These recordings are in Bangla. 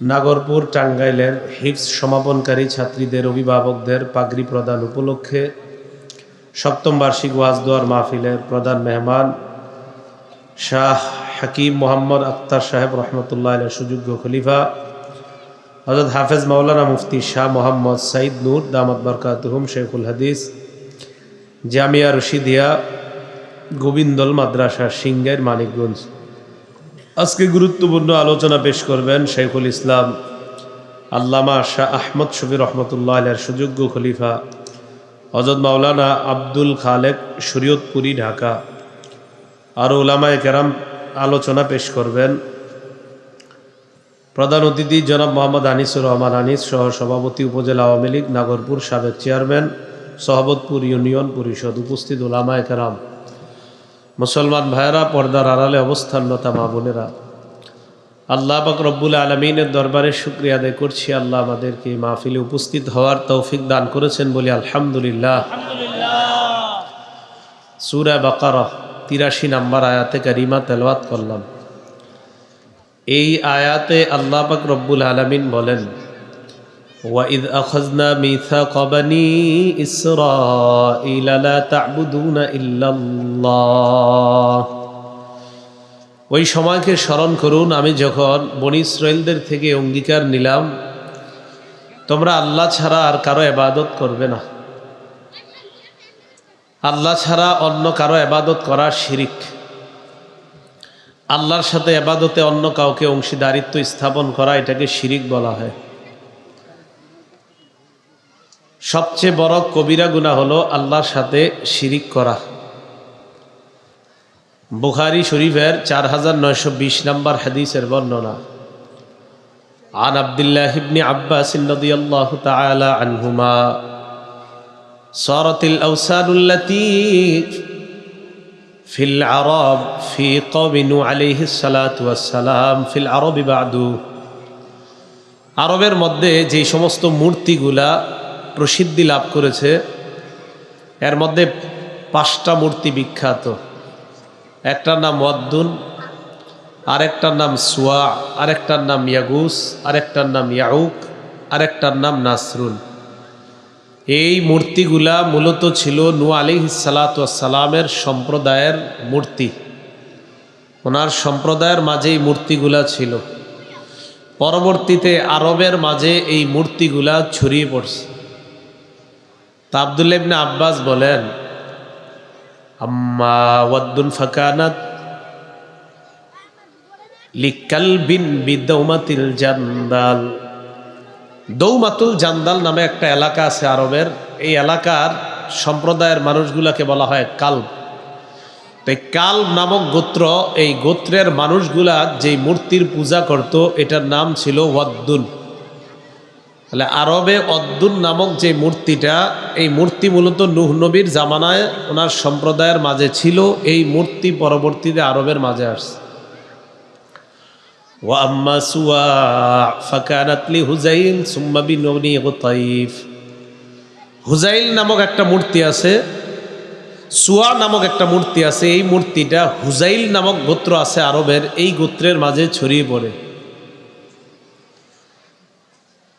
নাগরপুর টাঙ্গাইলের হিফজ সমাপনকারী ছাত্রীদের অভিভাবকদের পাগড়ি প্রদান উপলক্ষে সপ্তম বার্ষিক ওয়াজ দোয়ার মাহফিলের প্রধান মেহমান শাহ হাকিম মোহাম্মদ আখতার সাহেব রহমতুল্লাহ আলাইহির সুযোগ্য খলিফা হযরত হাফেজ মাওলানা মুফতি শাহ মোহাম্মদ সাইদ নূর দামাত বরকাতুহুম শেখুল হাদিস জামিয়া রশিদিয়া গোবিন্দল মাদ্রাসা সিংগাইর মানিকগঞ্জ। আজকে গুরুত্বপূর্ণ আলোচনা পেশ করবেন শেখুল ইসলাম আল্লামা শাহ আহমদ শফি রহমতুল্লাহ আলাইহির সুযোগ্য খলিফা হযরত মাওলানা আব্দুল খালেক শরীয়তপুরি ঢাকা। আর উলামায়ে কেরাম আলোচনা পেশ করবেন। প্রধান অতিথি জনাব মোহাম্মদ আনিসুর রহমান আনিস সহ সভাপতি উপজেলা আওয়ামী লীগ নাগরপুর সাবেক চেয়ারম্যান সহবতপুর ইউনিয়ন পরিষদ। উপস্থিত উলামায়ে কেরাম, মুসলমান ভাইয়েরা, পর্দার আড়ালে অবস্থানরত মা বোনেরা, আল্লাহ পাক রব্বুল আলামিনের দরবারে শুকরিয়া আদায় করছি। আল্লাহ আমাদেরকে মাহফিলে উপস্থিত হওয়ার তৌফিক দান করেছেন বলি আলহামদুলিল্লাহ। সূরা বাকারা ৮৩ নম্বর আয়াতে কারিমা তেলাওয়াত করলাম। এই আয়াতে আল্লাহ পাক রব্বুল আলামিন বলেন, وَإِذْ أَخَذْنَا مِيثَاقَ بَنِي إِسْرَائِيلَ لَا تَعْبُدُونَ إِلَّا اللَّهَ। ওই সময়কে স্মরণ করুন, আমি যখন বনি ইসরাইলদের থেকে অঙ্গীকার নিলাম তোমরা আল্লাহ ছাড়া আর কারো ইবাদত করবে না। আল্লাহ ছাড়া অন্য কারো ইবাদত করা শিরিক। আল্লাহর সাথে ইবাদতে অন্য কাউকে অংশীদারিত্ব স্থাপন করা, এটাকে শিরিক বলা হয়। সবচেয়ে বড় কবিরা গুনাহ হলো আল্লাহর সাথে শিরিক করা। বুখারী শরীফের 4920 নম্বর হাদিসের বর্ণনা। আন আব্দুল্লাহ ইবনে আব্বাস রাদিয়াল্লাহু তাআলা আনহুমা সারাতিল আওসানুল্লাতী ফিল আরব ফি কওমি নূহ আলাইহিস সালাতু ওয়াস সালাম ফিল আরবি বাদু। আরবের মধ্যে যে সমস্ত মূর্তিগুলা প্রসিদ্ধি লাভ করেছে এর মধ্যে 5টা মূর্তি বিখ্যাত। একটার নাম ওয়াদ্দুন, আরেকটার নাম সুয়া, আরেকটার নাম ইয়াগুস, আরেকটার নাম ইয়াউক, আরেকটার নাম নাসরুন। এই মূর্তিগুলা মূলত ছিল নূহ আলাইহিস সালাতু ওয়াস সালামের সম্প্রদায়ের মূর্তি। ওনার সম্প্রদায়ের মাঝে এই মূর্তিগুলা ছিল। পরবর্তীতে আরবের মাঝে এই মূর্তিগুলা ছড়িয়ে পড়ছে। তা আব্দুল্লাহ ইবনে আব্বাস বলেন, আম্মা ওয়াদ্দুন ফাকানাত লিকালবিন বিদৌমাতিল জান্দাল। দৌমাতুল জান্দাল নামে একটা এলাকা আছে আরবের। এই এলাকার সম্প্রদায়ের মানুষগুলাকে বলা হয় কালব। তো কালব নামক গোত্র, এই গোত্রের মানুষগুলা যেই মূর্তির পূজা করত এটার নাম ছিল ওয়াদ্দুন। তাহলে আরবে ওয়াদ্দুন নামক যে মূর্তিটা, এই মূর্তি মূলত নূহ নবীর জামানায় ওনার সম্প্রদায়ের মাঝে ছিল। এই মূর্তি পরবর্তীতে আরবের মাঝে আসছে। ওয়া আম্মা সুয়া ফাকানাত লি হুজাইল সুম্মা বিবনি গুতাইফ। হুজাইল নামক একটা মূর্তি আছে, সুয়া নামক একটা মূর্তি আছে। এই মূর্তিটা হুজাইল নামক গোত্র আছে আরবের, এই গোত্রের মাঝে ছড়িয়ে পড়ে।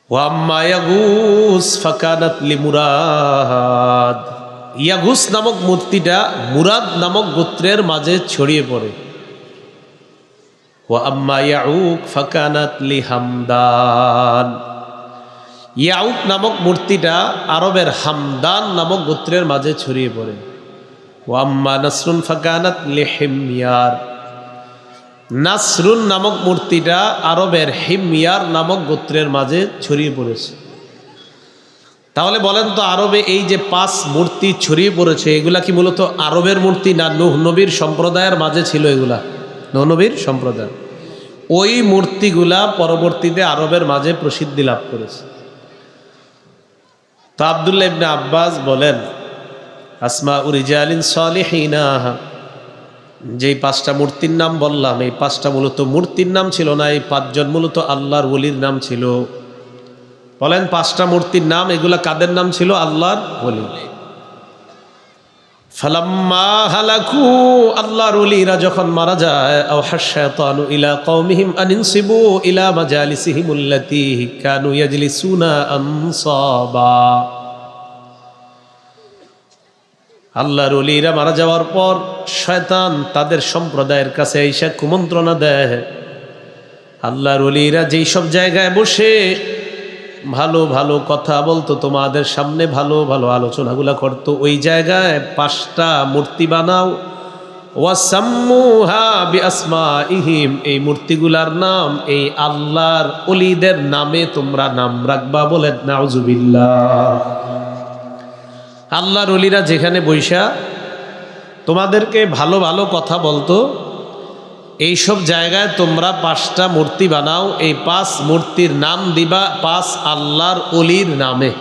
ওয়াম্মা ইয়াগুস ফাকানাত লি মুরাদ। ইয়াগুস নামক মূর্তিটা মুরাদ নামক গোত্রের মাঝে ছড়িয়ে পড়ে। ওয়াম্মা ইয়াউক ফাকানাত লি হামদান। ইয়াউক নামক মূর্তিটা আরবের হামদান নামক গোত্রের মাঝে ছড়িয়ে পড়ে। ওয়াম্মা নাসরুন ফাকানাত লি হিময়ার। নাসরুন নামক মূর্তিটা আরবের হিময়ার নামক গোত্রের মাঝে ছড়িয়ে পড়েছে। তাহলে বলেন তো, আরবে এই যে 5 মূর্তি ছড়িয়ে পড়েছে, এগুলা কি মূলত আরবের মূর্তি না নূহ নবীর সম্প্রদায়ের মাঝে ছিল? এগুলা নূহ নবীর সম্প্রদায়। ওই মূর্তিগুলা পরবর্তীতে আরবের মাঝে প্রসিদ্ধি লাভ করেছে। তো আব্দুল্লাহ ইবনে আব্বাস বলেন, আসমাউ রিজালিন সালিহিনা, যেই 5টা মূর্তির নাম বললাম, এই 5টা মূলত মূর্তির নাম ছিল না, এই 5 জন মূলত আল্লাহর ওলির নাম ছিল। বলেন 5টা মূর্তির নাম, এগুলা কাদের নাম ছিল? আল্লাহর ওলি। ফালাম্মা হালাকু, আল্লাহর ওলিরা যখন মারা যায়, আওহা শায়তানু ইলা কওমিহিম আনিনসিবু ইলা মাজালিসিহিমুল্লাতী কানু ইয়াজলিসুনা আনসাবা। আল্লাহর ওলিরা মারা যাওয়ার পর শয়তান তাদের সম্প্রদায়ের কাছে এসে কুমন্ত্রণা দেয়, আল্লাহর ওলিরা যেই সব জায়গায় বসে ভালো ভালো কথা বলতো, তোমাদের সামনে ভালো ভালো আলোচনাগুলা করতো, ওই জায়গায় 5টা মূর্তি বানাও। ওয়াসাম্মুহা বিআসমাইহিম, এই মূর্তিগুলার নাম এই আল্লাহর ওলিদের নামে তোমরা নাম রাখবা। বলে নাউজুবিল্লাহ। আল্লাহর ওলিরা যেখানে বৈশা তোমাদেরকে ভালো ভালো কথা বলতো, এই সব জায়গায় তোমরা 5টা মূর্তি বানাও, এই 5 মূর্তির নাম দিবা 5 আল্লাহর ওলির নামে।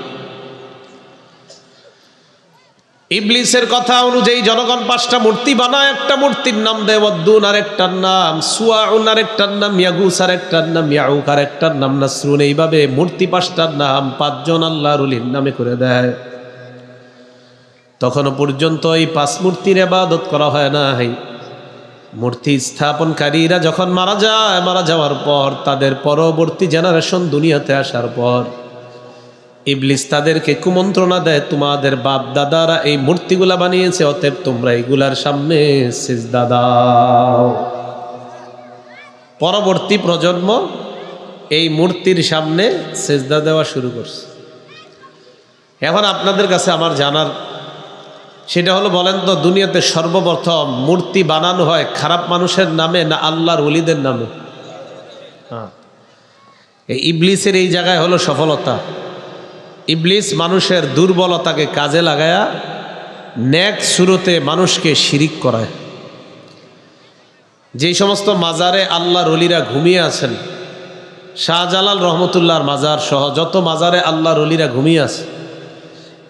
ইবলিসের কথা অনুযায়ী জনগণ 5টা মূর্তি বানায়, একটা মূর্তির নাম দেয় ওয়াদ্দুন, আর একটার নাম সুয়াউন, আর একটার নাম ইয়াগুস, আর একটার নাম ইয়াউক, আর একটার নাম নাসরুন। এইভাবে মূর্তি 5টার নাম 5 জন আল্লাহর ওলির নামে করে দেয়। তখনও পর্যন্ত এই 5 মূর্তির ইবাদত করা হয় নাই। মূর্তি স্থাপনকারীরা যখন মারা যায়, মারা যাওয়ার পর তাদের পরবর্তী জেনারেশন দুনিয়াতে আসার পর ইবলিস তাদেরকে কুমন্ত্রণা দেয়, তোমাদের বাপ দাদারা এই মূর্তিগুলা বানিয়েছে, অতএব তোমরা এগুলার সামনে সিজদা দাও। পরবর্তী প্রজন্ম এই মূর্তির সামনে সিজদা দেওয়া শুরু করছে। এখন আপনাদের কাছে আমার জানার সেটা হলো, বলেন তো দুনিয়াতে সর্বপ্রথম মূর্তি বানানো হয় খারাপ মানুষের নামে না আল্লাহর ওলিদের নামে? এই ইবলিসের এই জায়গায় হলো সফলতা। ইবলিস মানুষের দুর্বলতাকে কাজে লাগায়া নেক সুরতে মানুষকে শিরিক করায়। যেই সমস্ত মাজারে আল্লাহর ওলিরা ঘুমিয়ে আছেন, শাহজালাল রহমতুল্লাহর মাজার সহ যত মাজারে আল্লাহর ওলিরা ঘুমিয়ে আছে,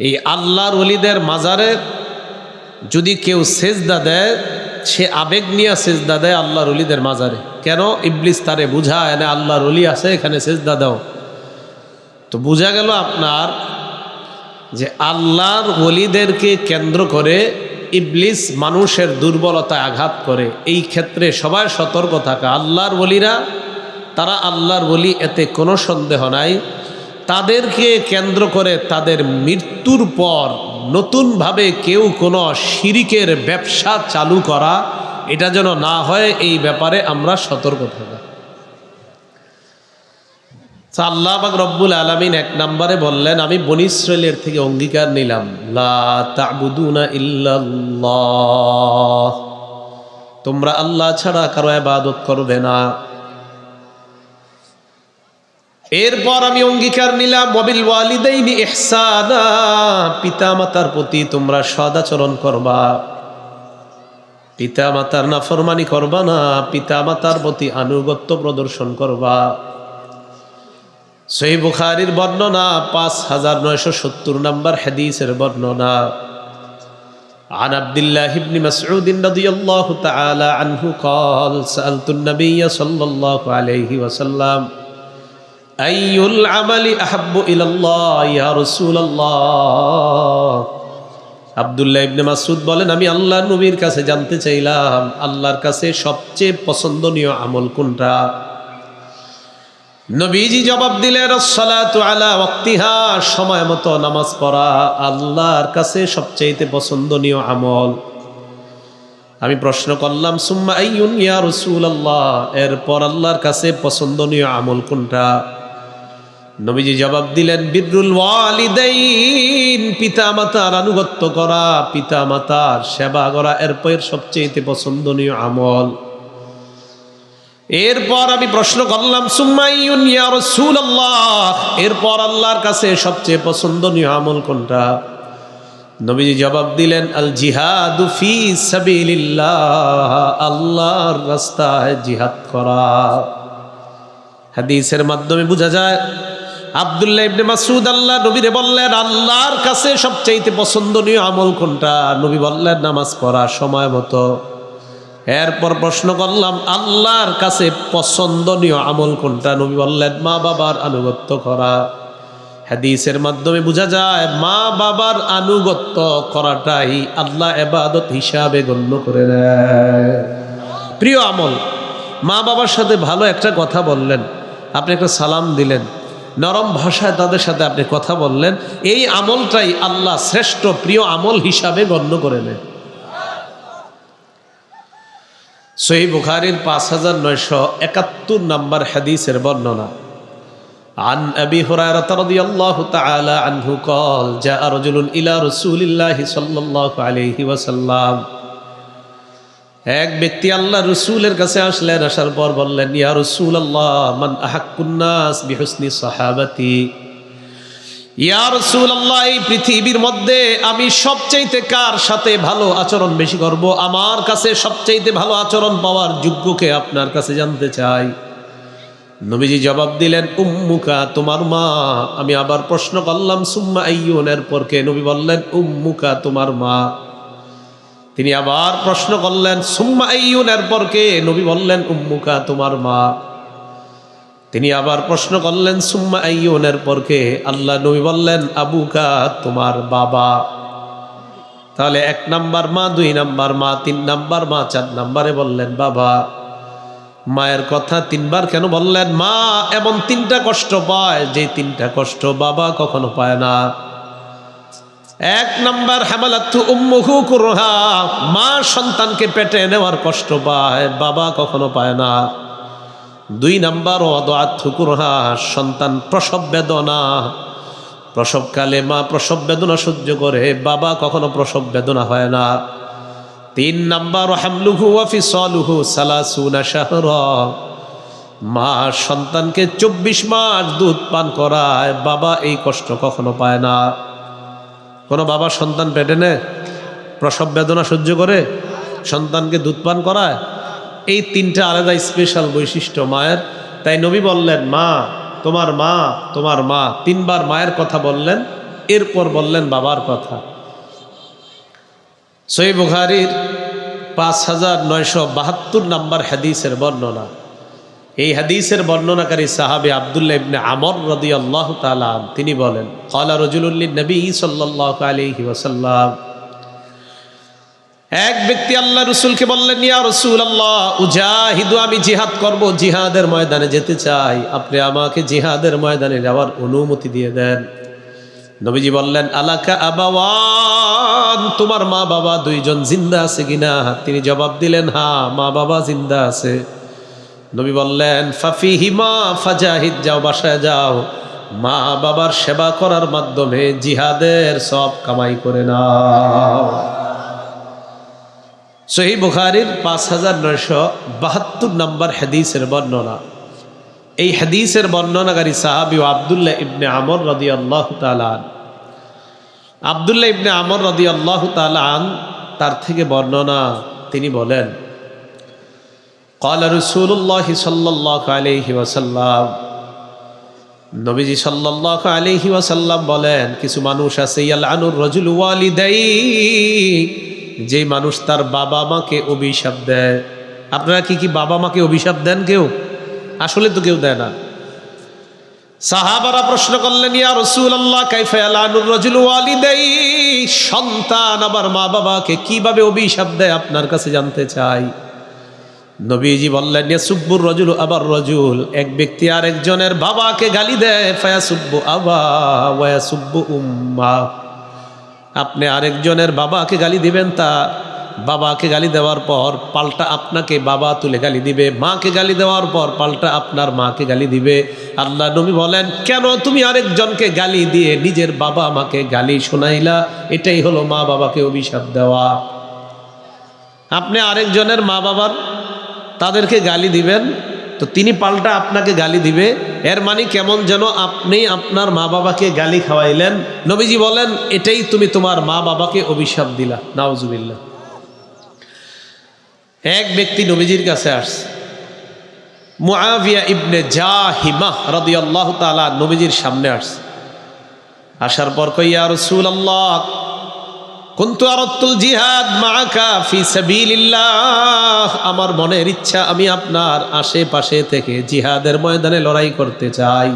এই আল্লাহর ওলিদের মাজারে যদি কেউ সেজদা দেয়, সে আবেগ নিয়ে সেজদা দেয় আল্লাহর ওলিদের মাজারে। কেন? ইবলিস তারে বুঝায় না আল্লাহর ওলি আছে, এখানে সেজদা দাও। তো বোঝা গেল আপনার যে আল্লাহর ওলিদেরকে কেন্দ্র করে ইবলিস মানুষের দুর্বলতায় আঘাত করে। এই ক্ষেত্রে সবাই সতর্ক থাকা। আল্লাহর ওলিরা তারা আল্লাহর ওলি, এতে কোনো সন্দেহ নাই। তাদেরকে কেন্দ্র করে তাদের মৃত্যুর পর নতুনভাবে কেউ কোনো শিরিকের ব্যবসা চালু করা, এটা যেন না হয়, এই ব্যাপারে আমরা সতর্ক থাকা। আল্লাহ পাক রব্বুল আলামিন 1 নম্বরে বললেন, আমি বনী ইসরাইলের থেকে অঙ্গীকার নিলাম, লা তা'বুদুনা ইল্লাল্লাহ, তোমরা আল্লাহ ছাড়া কারো ইবাদত করবে না। এরপর আমি অঙ্গীকার নিলাম, ওয়াবিল ওয়ালিদাইনি ইহসানা, পিতা মাতার প্রতি তোমরা সদাচরণ করবা, পিতা মাতার নাফরমানি করবা না, পিতা মাতার প্রতি আনুগত্য প্রদর্শন করবা। সহিহ বুখারীর বর্ণনা, 5970 নম্বর হাদিসের বর্ণনা। عن عبد الله بن مسعود رضي الله تعالى عنه قال سألت النبي صلى الله عليه وسلم أي العمل أحب إلى الله يا رسول الله। আব্দুল্লাহ ইবনে মাসউদ বলেন, আমি আল্লাহর নবীর কাছে জানতে চাইলাম, আল্লাহর কাছে সবচেয়ে পছন্দনীয় আমল কোনটা? নবীজি জবাব দিলেন, আসসালাতু আলা ওয়াক্তিহা, সময় মতো নামাজ পড়া আল্লাহর কাছে সবচেয়ে পছন্দনীয় আমল। আমি প্রশ্ন করলাম, সুম্মা আইয়ুন ইয়া রাসূলুল্লাহ, এরপর আল্লাহর কাছে পছন্দনীয় আমল কোনটা? নবীজি জবাব দিলেন, বিররুল ওয়ালিদাইন, পিতা মাতার আনুগত্য করা, পিতা মাতার সেবা করা এরপর সবচেয়ে পছন্দনীয় আমল। এরপর আমি প্রশ্ন করলাম, সুম্মা আইয়ুন ইয়া রাসূলুল্লাহ, এরপর আল্লাহর কাছে সবচেয়ে পছন্দনীয় আমল কোনটা? নবীজি জবাব দিলেন, আল জিহাদু ফি সাবিলিল্লাহ, আল্লাহর রাস্তায় জিহাদ করা। হাদিসের মাধ্যমে বোঝা যায়, আব্দুল্লাহ ইবনে মাসউদ আল্লাহ নবীরে বললেন, আল্লাহর কাছে সবচেয়ে পছন্দনীয় আমল কোনটা? নবী বললেন, নামাজ পড়া সময় মতো। এরপর প্রশ্ন করলাম, আল্লাহর কাছে পছন্দনীয় আমল কোনটা? নবী বললেন, মা বাবার আনুগত্য করা। হাদিসের মাধ্যমে বোঝা যায় মা বাবার আনুগত্য করাটাই আল্লাহ ইবাদত হিসাবে গণ্য করে নেয়। প্রিয় আমল, মা বাবার সাথে ভালো একটা কথা বললেন, আপনি একটা সালাম দিলেন, নরম ভাষায় তাদের সাথে আপনি কথা বললেন, এই আমলটাই আল্লাহ শ্রেষ্ঠ প্রিয় আমল হিসাবে গণ্য করে নেয়। সহিহ বুখারীর 5971 নম্বর হাদিসের বর্ণনা। عن أبي هريرة رضي الله تعالى عنه قال جاء رجل إلى رسول الله صلى الله عليه وسلم এক ব্যক্তি আল্লাহ রসুলের কাছে আসলেন, আসার পর বললেন, ইয়া রাসূলুল্লাহ মান আহাক্কুন নাস বিহুসনি সাহাবাতি। ইয়া রাসূলুল্লাহ, এই পৃথিবীর মধ্যে আমি সবচাইতে কার সাথে ভালো আচরণ বেশি করব? আমার কাছে সবচাইতে ভালো আচরণ পাওয়ার যোগ্যকে আপনার কাছে জানতে চাই। নবীজি জবাব দিলেন, উম্মুকা, তোমার মা। আমি আবার প্রশ্ন করলাম, সুম্মা আইয়ুন, এরপর কে? নবী বললেন, উম্মুকা, তোমার মা। তিনি আবার প্রশ্ন করলেন, সুম্মা আইয়ুন, এরপর কে? নবী বললেন, উম্মুকা, তোমার মা। তিনি আবার প্রশ্ন করলেন, সুম্মা আইয়ুন, এরপর কে? আল্লাহ নবী বললেন, আবুকা, তোমার বাবা। তাহলে 1 নাম্বার মা, 2 নাম্বার মা, 3 নাম্বার মা, 4 নাম্বারে বললেন বাবা। মায়ের কথা 3 বার কেন বললেন? মা এমন 3টা কষ্ট পায়, যে 3টা কষ্ট বাবা কখনো পায় না। 1 নাম্বার হামালাতু উম্মুহু কুরহা, মা সন্তানকে পেটে নেওয়ার কষ্ট পায়, বাবা কখনো পায় না। 2 নাম্বার ওয়াদাআতু কুরহা, সন্তান প্রসব বেদনা, প্রসবকালে মা প্রসব বেদনা সহ্য করে, বাবা কখনো প্রসব বেদনা হয় না। 3 নাম্বার হামলুহু ওয়া ফিসালুহু 30 শাহরা, মা সন্তানকে 24 মাস দুধ পান করায়, বাবা এই কষ্ট কখনো পায় না। কোনো বাবা সন্তান পেটে নেয়, প্রসব বেদনা সহ্য করে, সন্তানকে দুধ পান করায়? এই 3টা আলাদা স্পেশাল বৈশিষ্ট্য মায়ের। তাই নবী বললেন, মা, তোমার মা, তোমার মা। 3 বার মায়ের কথা বললেন, এরপর বললেন বাবার কথা। সহিহ বুখারীর 5972 নম্বর হাদিসের বর্ণনা। এই হাদিসের বর্ণনাকারী সাহাবী আব্দুল্লাহ ইবনে আমর রাদিয়াল্লাহু তাআলা আন, তিনি বলেন, ক্বালা রাজুলুন লিন-নবী সাল্লাল্লাহু আলাইহি ওয়াসাল্লাম, এক ব্যক্তি আল্লাহ রাসূলকে বললেন, ইয়া রাসূলুল্লাহ উজাহিদু, আমি জিহাদ করব, জিহাদের ময়দানে যেতে চাই, আপনি আমাকে জিহাদের ময়দানে যাওয়ার অনুমতি দিয়ে দেন। নবীজি বললেন, আলাকা আবাওয়ান, তোমার মা বাবা 2 জন জিন্দা আছে কিনা? তিনি জবাব দিলেন, হ্যাঁ, মা বাবা জিন্দা আছে। নবী বললেন, ফাফিহিমা ফাজাহিদ, যাও, বাসায় যাও, মা বাবার সেবা করার মাধ্যমে জিহাদের সব কামাই করে নাও। সহিহ বুখারীর 5972 নম্বর হাদিসের বর্ণনা। এই হাদিসের বর্ণনাকারী সাহাবী আব্দুল্লাহ ইবনে আমর রাদিয়াল্লাহু তাআলা আন। আব্দুল্লাহ ইবনে আমর রাদিয়াল্লাহু তাআলা আন, তার থেকে বর্ণনা, তিনি বলেন, ক্বালা রাসূলুল্লাহ সাল্লাল্লাহু আলাইহি ওয়াসাল্লাম, নবীজি সাল্লাল্লাহু আলাইহি ওয়াসাল্লাম বলেন, কিছু মানুষ আছে, ইয়ালআনুর রাজুলু ওয়ালিদাই, যে মানুষ তার বাবা মাকে অভিশাপ দেয়। আপনারা কি বাবা মাকে অভিশাপ দেন কেউ? আসলে তো কেউ দেয় না। সাহাবারা প্রশ্ন করলেন, ইয়া রাসূলুল্লাহ কাইফা ইয়ালানুর রাজুলু ওয়ালিদাই, সন্তান আবার মা বাবাকে কিভাবে অভিশাপ দেয়, আপনার কাছে জানতে চাই। নবীজি বললেন, ইয়াসুব্বুর রাজুলু আবার রাজুল, এক ব্যক্তি আরেকজনের বাবাকে গালি দেয়, ফায়াসুব্বু আবা ওয়া ইয়াসুব্বু উম্মা, আপনি আরেকজনের বাবাকে গালি দিবেন, তা বাবাকে গালি দেওয়ার পর পাল্টা আপনাকে বাবা তুলে গালি দিবে, মাকে গালি দেওয়ার পর পাল্টা আপনার মাকে গালি দিবে। আল্লাহ নবী বলেন, কেন তুমি আরেকজনকে গালি দিয়ে নিজের বাবা মাকে গালি শোনাইলা? এটাই হলো মা বাবাকে অভিশাপ দেওয়া। আপনি আরেকজনের মা বাবার তাদেরকে গালি দিবেন, তো তিনি পাল্টা আপনাকে গালি দিবে, এর মানে কেমন যেন আপনি আপনার মা বাবাকে গালি খাওয়াইলেন। নবীজি বলেন, এটাই তুমি তোমার মা বাবাকে অভিশাপ দিলা। নাউজুবিল্লাহ। এক ব্যক্তি নবীজির কাছে আসছে, মুআবিয়া ইবনে জাহিমাহ রাদিয়াল্লাহু তাআলা নবীজির সামনে আসছে। আসার পর কই, ইয়া রাসূলুল্লাহ কুনতু আরাদতুল জিহাদ মাআকা ফি সাবিলিল্লাহ, আমার মনের ইচ্ছা আমি আপনার আশেপাশে থেকে জিহাদের ময়দানে লড়াই করতে চাই।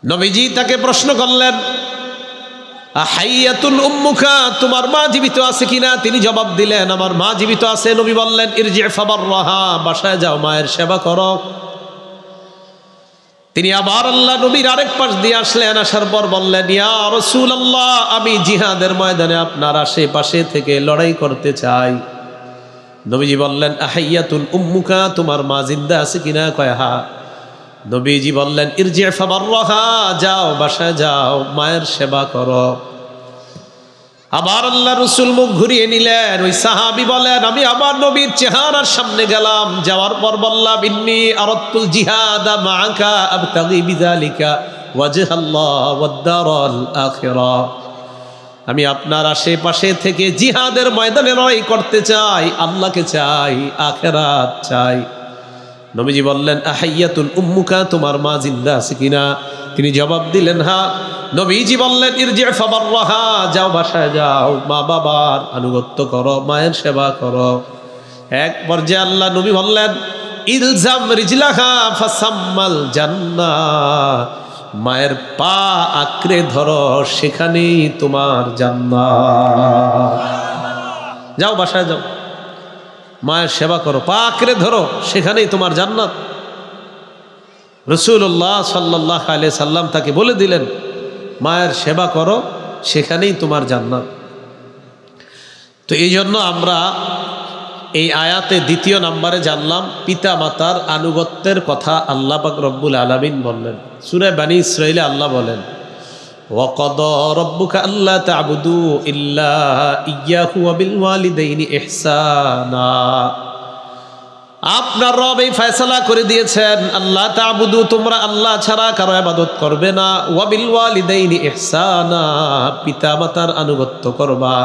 নবীজি তাকে প্রশ্ন করলেন, আহাইয়াতুন উম্মুকা, তোমার মা জীবিত আছে কিনা? তিনি জবাব দিলেন, আমার মা জীবিত আছে। নবী বললেন, ইরজি ফাবাররাহা, বাসায় যাও, মায়ের সেবা করো। তিনি আবার আল্লাহ নবীর আরেক পাশ দিয়ে আসলেন, আসার পর বললেন, ইয়া রাসূলুল্লাহ, আমি জিহাদের ময়দানে আপনার আশেপাশে থেকে লড়াই করতে চাই। নবীজি বললেন, আহাইয়াতুন উম্মুকা, তোমার মা জিন্দা আছে কিনা? কয় হ্যাঁ। নবীজি বললেন, ইরজি ফাবাররাহা, যাও, বাসায় যাও, মায়ের সেবা করো। আবার আল্লাহ রসুল মুখ ঘুরিয়ে নিলেন। ওই সাহাবী বলেন, আমি আবার নবীর চেহারার সামনে গেলাম, যাওয়ার পর বললাম, ইন্নী আরাদতুল জিহাদা মাআকা আবতাগি বিযালিকা ওয়াজহাল্লাহ ওয়াদ দারাল আখিরাহ। আমি আপনার আশেপাশে থেকে জিহাদের ময়দানে লড়াই করতে চাই, আল্লাহকে চাই, আখিরাত চাই। নবীজি বললেন, আহাইয়াতুল উম্মুকা, তোমার মা জিন্দা আছে কিনা? তিনি জবাব দিলেন, হ্যাঁ। নবীজি বললেন, ইরজি ফাবাররাহা, যাও, বাসায় যাও, মা বাবার আনুগত্য করো, মায়ের সেবা করো। এক পর্যায়ে আল্লাহ নবী বললেন, ইলজাম রিজলাহা ফাসাম্মাল জান্নাহ, মায়ের পা আঁকড়ে ধরো, সেখানেই তোমার জান্নাত। যাও, বাসায় যাও, মায়ের সেবা করো, পা আঁকড়ে ধরো, সেখানেই তোমার জান্নাত। রাসূলুল্লাহ সাল্লাল্লাহু আলাইহি সাল্লাম তাকে বলে দিলেন, মায়ের সেবা করো, সেখানেই তোমার জান্নাত। তো এই জন্য আমরা এই আয়াতে দ্বিতীয় নম্বরে জানলাম পিতা মাতার আনুগত্যের কথা আল্লাহ পাক রব্বুল আলামিন বললেন। সূরা বনী ইসরাঈলে আল্লাহ বলেন, ওয়াকাদা রাব্বুকা আল্লা তা'বুদু ইল্লা ইয়্যাহু ওয়া বিল ওয়ালিদাইনি ইহসানা। আপনার রব এই ফয়সালা করে দিয়েছেন, আল্লাহ তা'বুদু, তোমরা আল্লাহ ছাড়া কারো ইবাদত করবে না, ওয়া বিল ওয়ালিদাইনি ইহসানা, পিতা মাতার আনুগত্য করবা।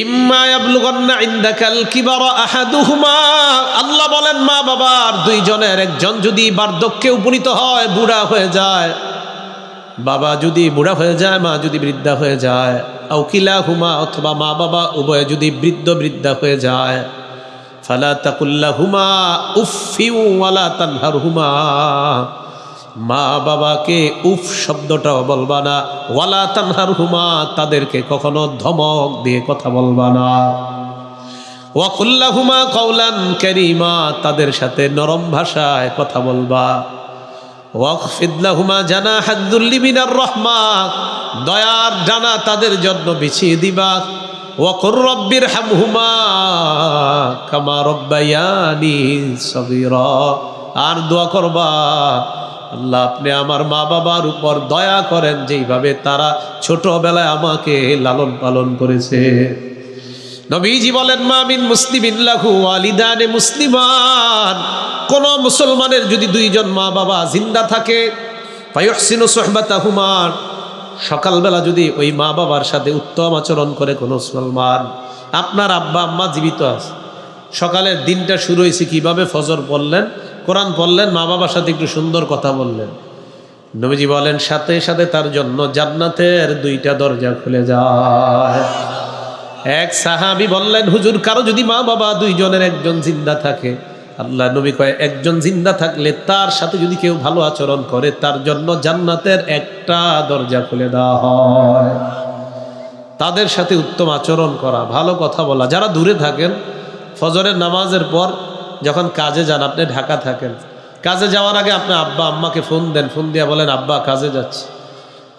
ইম্মা ইয়াবলুগান্না ইনদাকাল কিবারা আহাদুহুমা, আল্লাহ বলেন মা বাবার দুইজনের একজন যদি বার্ধক্যে উপনীত হয়, বুড়া হয়ে যায়, বাবা যদি বুড়া হয়ে যায়, মা যদি বৃদ্ধা হয়ে যায়, আও কিলাহুমা, অথবা মা বাবা উভয়ে যদি বৃদ্ধ বৃদ্ধা হয়ে যায়, ফালা তাকুল্লাহুমা উফফি ওয়ালা তানহারহুমা, মা বাবাকে উফ শব্দটাও বলবা না, ওয়ালা তানহারহুমা, তাদেরকে কখনো ধমক দিয়ে কথা বলবা না, ওয়া কুল্লাহুমা কাওলান কারীমা, তাদের সাথে নরম ভাষায় কথা বলবা, ওয়াখফিদ লাহুমা জানাহাদ যুল্লি মিনার রাহমা, দয়ার ডানা তাদের জন্য বিছিয়ে দিবা, ওয়া কুর রাব্বিরহামহুমা কামা রাব্বায়ানি সগীরা, আর দোয়া করবা, আল্লাহ আপনি আমার মা বাবার উপর দয়া করেন, যেইভাবে তারা ছোটবেলায় আমাকে লালন পালন করেছে। নবীজি বলেন, মা মিন মুসলিমিন লাহু ওয়ালিদানে মুসলিমান, কোন মুসলমানের যদি দুইজন মা বাবা জিন্দা থাকে, ফায়ুহসিনু সুহবাতাহুমা, সকালবেলা যদি ওই মা বাবার সাথে উত্তম আচরণ করে কোন মুসলমান, আপনার আব্বা আম্মা জীবিত আছে, সকালের দিনটা শুরু হয়েছে কিভাবে? ফজর পড়লেন, কোরআন পড়লেন, মা বাবার সাথে একটু সুন্দর কথা বললেন, নবীজি বলেন সাথে সাথে তার জন্য জান্নাতের দুইটা দরজা খুলে যায়। এক সাহাবী বললেন, হুজুর, কারো যদি মা বাবা দুইজনের একজন জিন্দা থাকে, আল্লাহ নবী কয়, একজন জিন্দা থাকলে তার সাথে যদি কেউ ভালো আচরণ করে, তার জন্য জান্নাতের একটা দরজা খুলে দেওয়া হয়। তাদের সাথে উত্তম আচরণ করা, ভালো কথা বলা। যারা দূরে থাকেন, ফজরের নামাজের পর যখন কাজে যান, আপনি ঢাকা থাকেন, কাজে যাওয়ার আগে আপনি আব্বা আম্মাকে ফোন দেন, ফোন দিয়ে বলেন, আব্বা কাজে যাচ্ছি,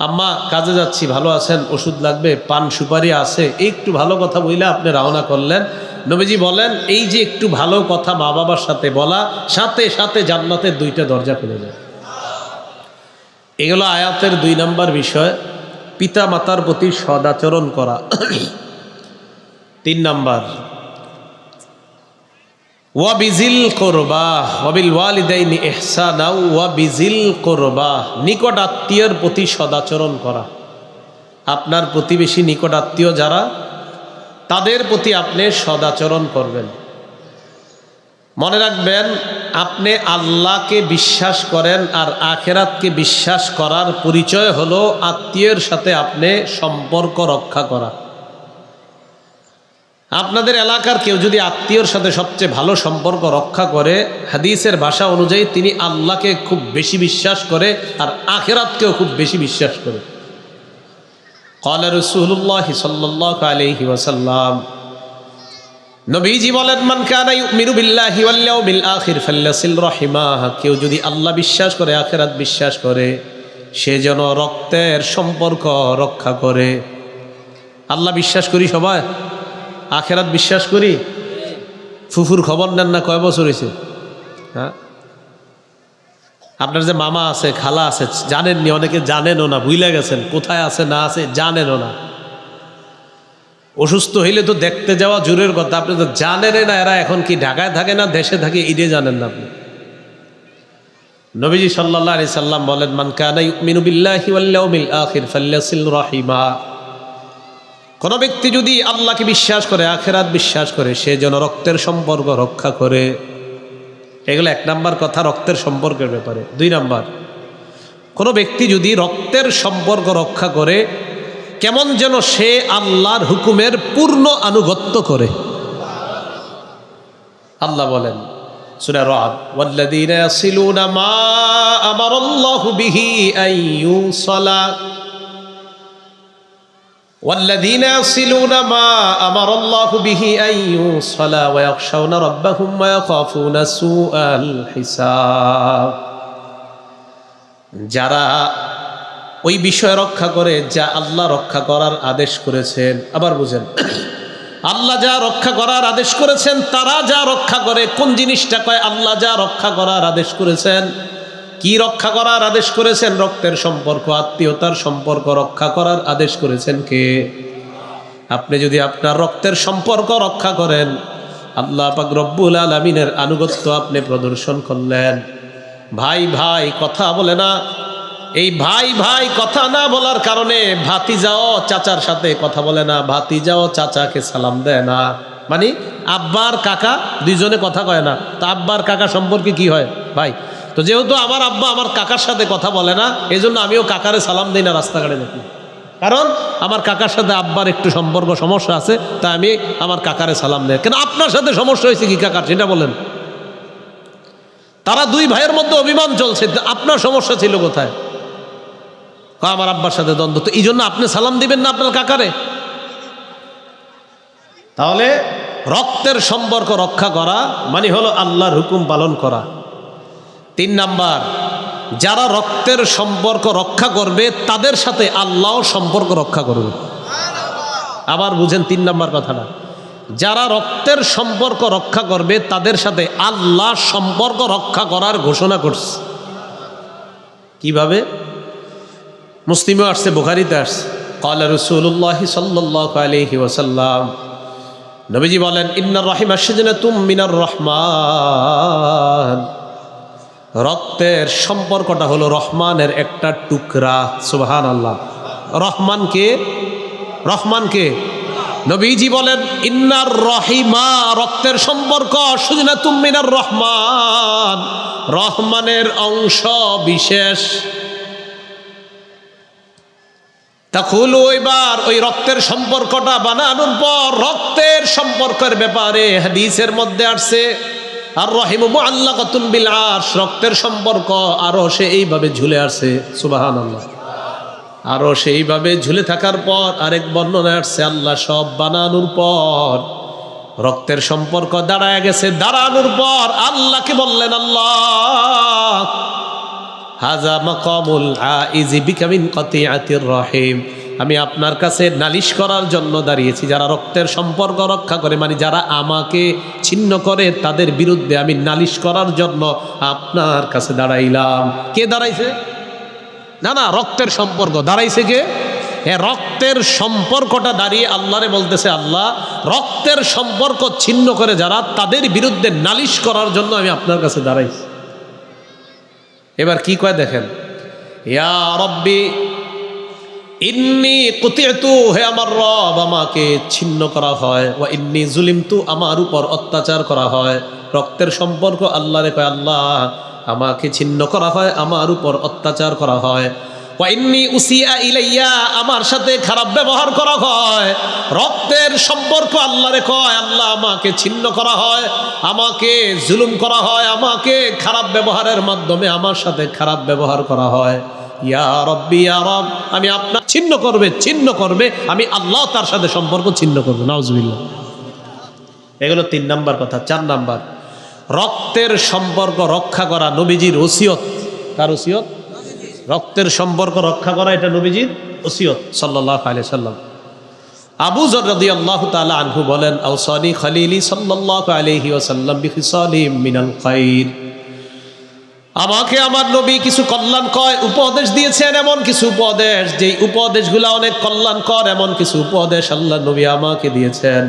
আম্মা কাজে যাচ্ছি, ভালো আছেন, ওষুধ লাগবে, পান সুপারি আছে, একটু ভালো কথা বইলে আপনি রওনা করলেন। নবীজি বলেন, এই যে একটু ভালো কথা মা বাবার সাথে বলা, সাথে সাথে জান্নাতের দুইটা দরজা খুলে যায়। এগুলো আয়াতের 2 নম্বর বিষয়, পিতা মাতার প্রতি সদাচরণ করা। 3 নম্বর, ওয়া বিজিল কুরবা ওয়া বিল ওয়ালিদাইনি ইহসানা ওয়া বিজিল কুরবা, নিকট আত্মীয়ের প্রতি সদাচরণ করা। আপনার প্রতিবেশী নিকট আত্মীয় যারা, তাদের প্রতি আপনি সদাচরণ করবেন। মনে রাখবেন, আপনি আল্লাহকে বিশ্বাস করেন, আর আখিরাতকে বিশ্বাস করার পরিচয় হলো আত্মীয়ের সাথে আপনি সম্পর্ক রক্ষা করা। আপনাদের এলাকার কেউ যদি আত্মীয়র সাথে সবচেয়ে ভালো সম্পর্ক রক্ষা করে, হাদিসের ভাষা অনুযায়ী তিনি আল্লাহকে খুব বেশি বিশ্বাস করে আর আখিরাতকেও খুব বেশি বিশ্বাস করে। قال رسول الله صلى الله عليه وسلم, নবীজি বলেন, মান কানা ইউমিনু বিল্লাহি ওয়াল ইয়াউমিল আখির ফাল্যাসিল রাহিমাহ, কেউ যদি আল্লাহ বিশ্বাস করে, আখিরাত বিশ্বাস করে, সে যেন রক্তের সম্পর্ক রক্ষা করে। আল্লাহ বিশ্বাস করি সবাই, আখিরাত বিশ্বাস করি। ফুফুর খবর নেন না, কয় বছর হয়েছে? হ্যাঁ, আপনার যে মামা আছে, খালা আছে, জানেননি, অনেকে জানেনও না, ভুলে গেছেন কোথায় আছে না আছে, জানেনও না। অসুস্থ হইলে তো দেখতে যাওয়া জোরের কথা, আপনি তো জানেনই না এরা এখন কি ঢাকায় থাকে না দেশে থাকে, ইডে জানেন না আপনি। নবীজি সাল্লাল্লাহু আলাইহি সাল্লাম বলেন, মান কানা ইউমিনু বিল্লাহি ওয়াল ইয়াউমিল আখির ফাল্যাসিল রাহিমা, কোন ব্যক্তি যদি আল্লাহকে বিশ্বাস করে, আখিরাত বিশ্বাস করে, সে যেন রক্তের সম্পর্ক রক্ষা করে। এগুলো এক নাম্বার কথা রক্তের সম্পর্কের ব্যাপারে। দুই নাম্বার, কোনো ব্যক্তি যদি রক্তের সম্পর্ক রক্ষা করে, কেমন যেন সে আল্লাহর হুকুমের পূর্ণ আনুগত্য করে। আল্লাহ বলেন সূরা রাদ, ওয়াল্লাযীনা ইয়াসিলুনা মা আমারাল্লাহু বিহি আন ইউসালা, والذين يصلون ما أمر الله به أن يوصل ويخشون ربهم ويخافون سوء الحساب, যারা ওই বিষয় রক্ষা করে যা আল্লাহ রক্ষা করার আদেশ করেছেন। আবার বুঝেন, আল্লাহ যা রক্ষা করার আদেশ করেছেন, তারা যা রক্ষা করে। কোন জিনিসটা কয়? আল্লাহ যা রক্ষা করার আদেশ করেছেন। কি রক্ষা করার আদেশ করেছেন? রক্তের সম্পর্ক, আত্মীয়তার সম্পর্ক রক্ষা করার আদেশ করেছেন কে? আপনি যদি আপনার রক্তের সম্পর্ক রক্ষা করেন, আল্লাহ পাক রব্বুল আলামিনের আনুগত্য আপনি প্রদর্শন করলেন। ভাই ভাই কথা বলে না, এই ভাই ভাই কথা না বলার কারণে ভাতিজাও চাচার সাথে কথা বলে না, ভাতিজাও চাচাকে সালাম দেয় না। মানে আব্বার কাকা দুইজনে কথা কয় না, তা আব্বার কাকা সম্পর্কে কি হয় ভাই? তো যেহেতু আমার আব্বা আমার কাকার সাথে কথা বলে না, এই জন্য আমিও কাকারে সালাম দিই না রাস্তাঘাটে দেখি, কারণ আমার কাকার সাথে আব্বার একটু সম্পর্ক সমস্যা আছে, তাই আমি আমার কাকারে সালাম দেই। কেন আপনার সাথে সমস্যা হয়েছে কি কাকার, সেটা বলেন। তারা দুই ভাইয়ের মধ্যে অভিমান চলছে, আপনার সমস্যা ছিল কোথায়? আমার আব্বার সাথে দ্বন্দ্ব, তো এই জন্য আপনি সালাম দিবেন না আপনার কাকারে? তাহলে রক্তের সম্পর্ক রক্ষা করা মানে হলো আল্লাহর হুকুম পালন করা। তিন নাম্বার, যারা রক্তের সম্পর্ক রক্ষা করবে তাদের সাথে আল্লাহ সম্পর্ক রক্ষা করবে। আবার বুঝেন তিন নাম্বার কথাটা, যারা রক্তের সম্পর্ক রক্ষা করবে তাদের সাথে আল্লাহ সম্পর্ক রক্ষা করার ঘোষণা করছে। কিভাবে? মুসলিমে আসছে, বুখারীতে আসছে। ক্বালা রাসূলুল্লাহি সাল্লাল্লাহু আলাইহি ওয়াসাল্লাম, নবীজি বলেন, ইন্নার রাহিমা শাজনাতুম মিনার রহমান, রক্তের সম্পর্কটা হলো রহমানের একটা টুকরা। সুবহানাল্লাহ। রহমানকে, রহমানকে নবীজি বলেন, ইন্নার রহিমা, রক্তের সম্পর্ক, শাজনাতুম মিনার রহমান, রহমানের অংশ বিশেষ। তাকুলু, এবার ওই রক্তের সম্পর্কটা বানানোর পর রক্তের সম্পর্কের ব্যাপারে হাদিসের মধ্যে আসছে, আর রহিমু মুআল্লাকাতুন বিল আরশ, রক্তের সম্পর্ক আরো সে এইভাবে ঝুলে আসছে। সুবহানাল্লাহ। আরো সেইভাবে ঝুলে থাকার পর আরেক বর্ণনায় আসছে, আল্লাহ সব বানানোর পর রক্তের সম্পর্ক দাঁড়ায় গেছে। দাঁড়ানোর পর আল্লাহকে বললেন, আল্লাহ, হাজা মাকামুল আইজি বিকা মিন কাতিআতির রহিম, আমি আপনার কাছে নালিশ করার জন্য দাঁড়িয়েছি। যারা রক্তের সম্পর্ক রক্ষা করে, মানে যারা আমাকে ছিন্ন করে, তাদের বিরুদ্ধে আমি নালিশ করার জন্য আপনার কাছে দাঁড়াইলাম। কে দাঁড়াইছে? না না, রক্তের সম্পর্ক দাঁড়াইছে কে? হ্যাঁ, রক্তের সম্পর্কটা দাঁড়িয়ে আল্লাহরে বলতেছে, আল্লাহ, রক্তের সম্পর্ক ছিন্ন করে যারা, তাদের বিরুদ্ধে নালিশ করার জন্য আমি আপনার কাছে দাঁড়াইছি। এবার কি কয় দেখেন, ইয়া রব্বি ইন্নী কুতিআতু, হে আমার রব, আমাকে ছিন্ন করা হয়, ওয়া ইন্নী যুলিমতু, আমার উপর অত্যাচার করা হয়। রক্তের সম্পর্ক আল্লাহরে কয়, আল্লাহ, আমাকে ছিন্ন করা হয়, আমার উপর অত্যাচার করা হয়। ওয়া ইন্নী উসিয়া ইলাইয়া, আমার সাথে খারাপ ব্যবহার করা হয়। রক্তের সম্পর্ক আল্লাহরে কয়, আল্লাহ আমাকে ছিন্ন করা হয়, আমাকে জুলুম করা হয়, আমাকে খারাপ ব্যবহারের মাধ্যমে আমার সাথে খারাপ ব্যবহার করা হয়। ইয়া রব্বি ইয়া রব, আমি আপনার ছিন্ন করবে, আমি আল্লাহ তার সাথে সম্পর্ক ছিন্ন করবো। নাউজুবিল্লাহ। এগুলো 3 নাম্বার কথা। 4 নাম্বার, রক্তের সম্পর্ক রক্ষা করা নবীজির ওসিয়ত। কার ওসিয়ত? রক্তের সম্পর্ক রক্ষা করা এটা নবীজির ওসিয়ত সাল্লাল্লাহু আলাইহি সাল্লাম। আবু যর রাদিয়াল্লাহু তাআলা আনহু বলেন, আওসানি খলিলি সাল্লাল্লাহু আলাইহি ওয়াসাল্লাম বিখিসালিম মিনাল খাইর। আমাকে আমার নবী কিছু কল্যাণকর উপদেশ দিয়েছেন, এমন কিছু উপদেশ, যেই উপদেশগুলো অনেক কল্যাণকর, এমন কিছু উপদেশ আল্লাহ নবী আমাকে দিয়েছেন।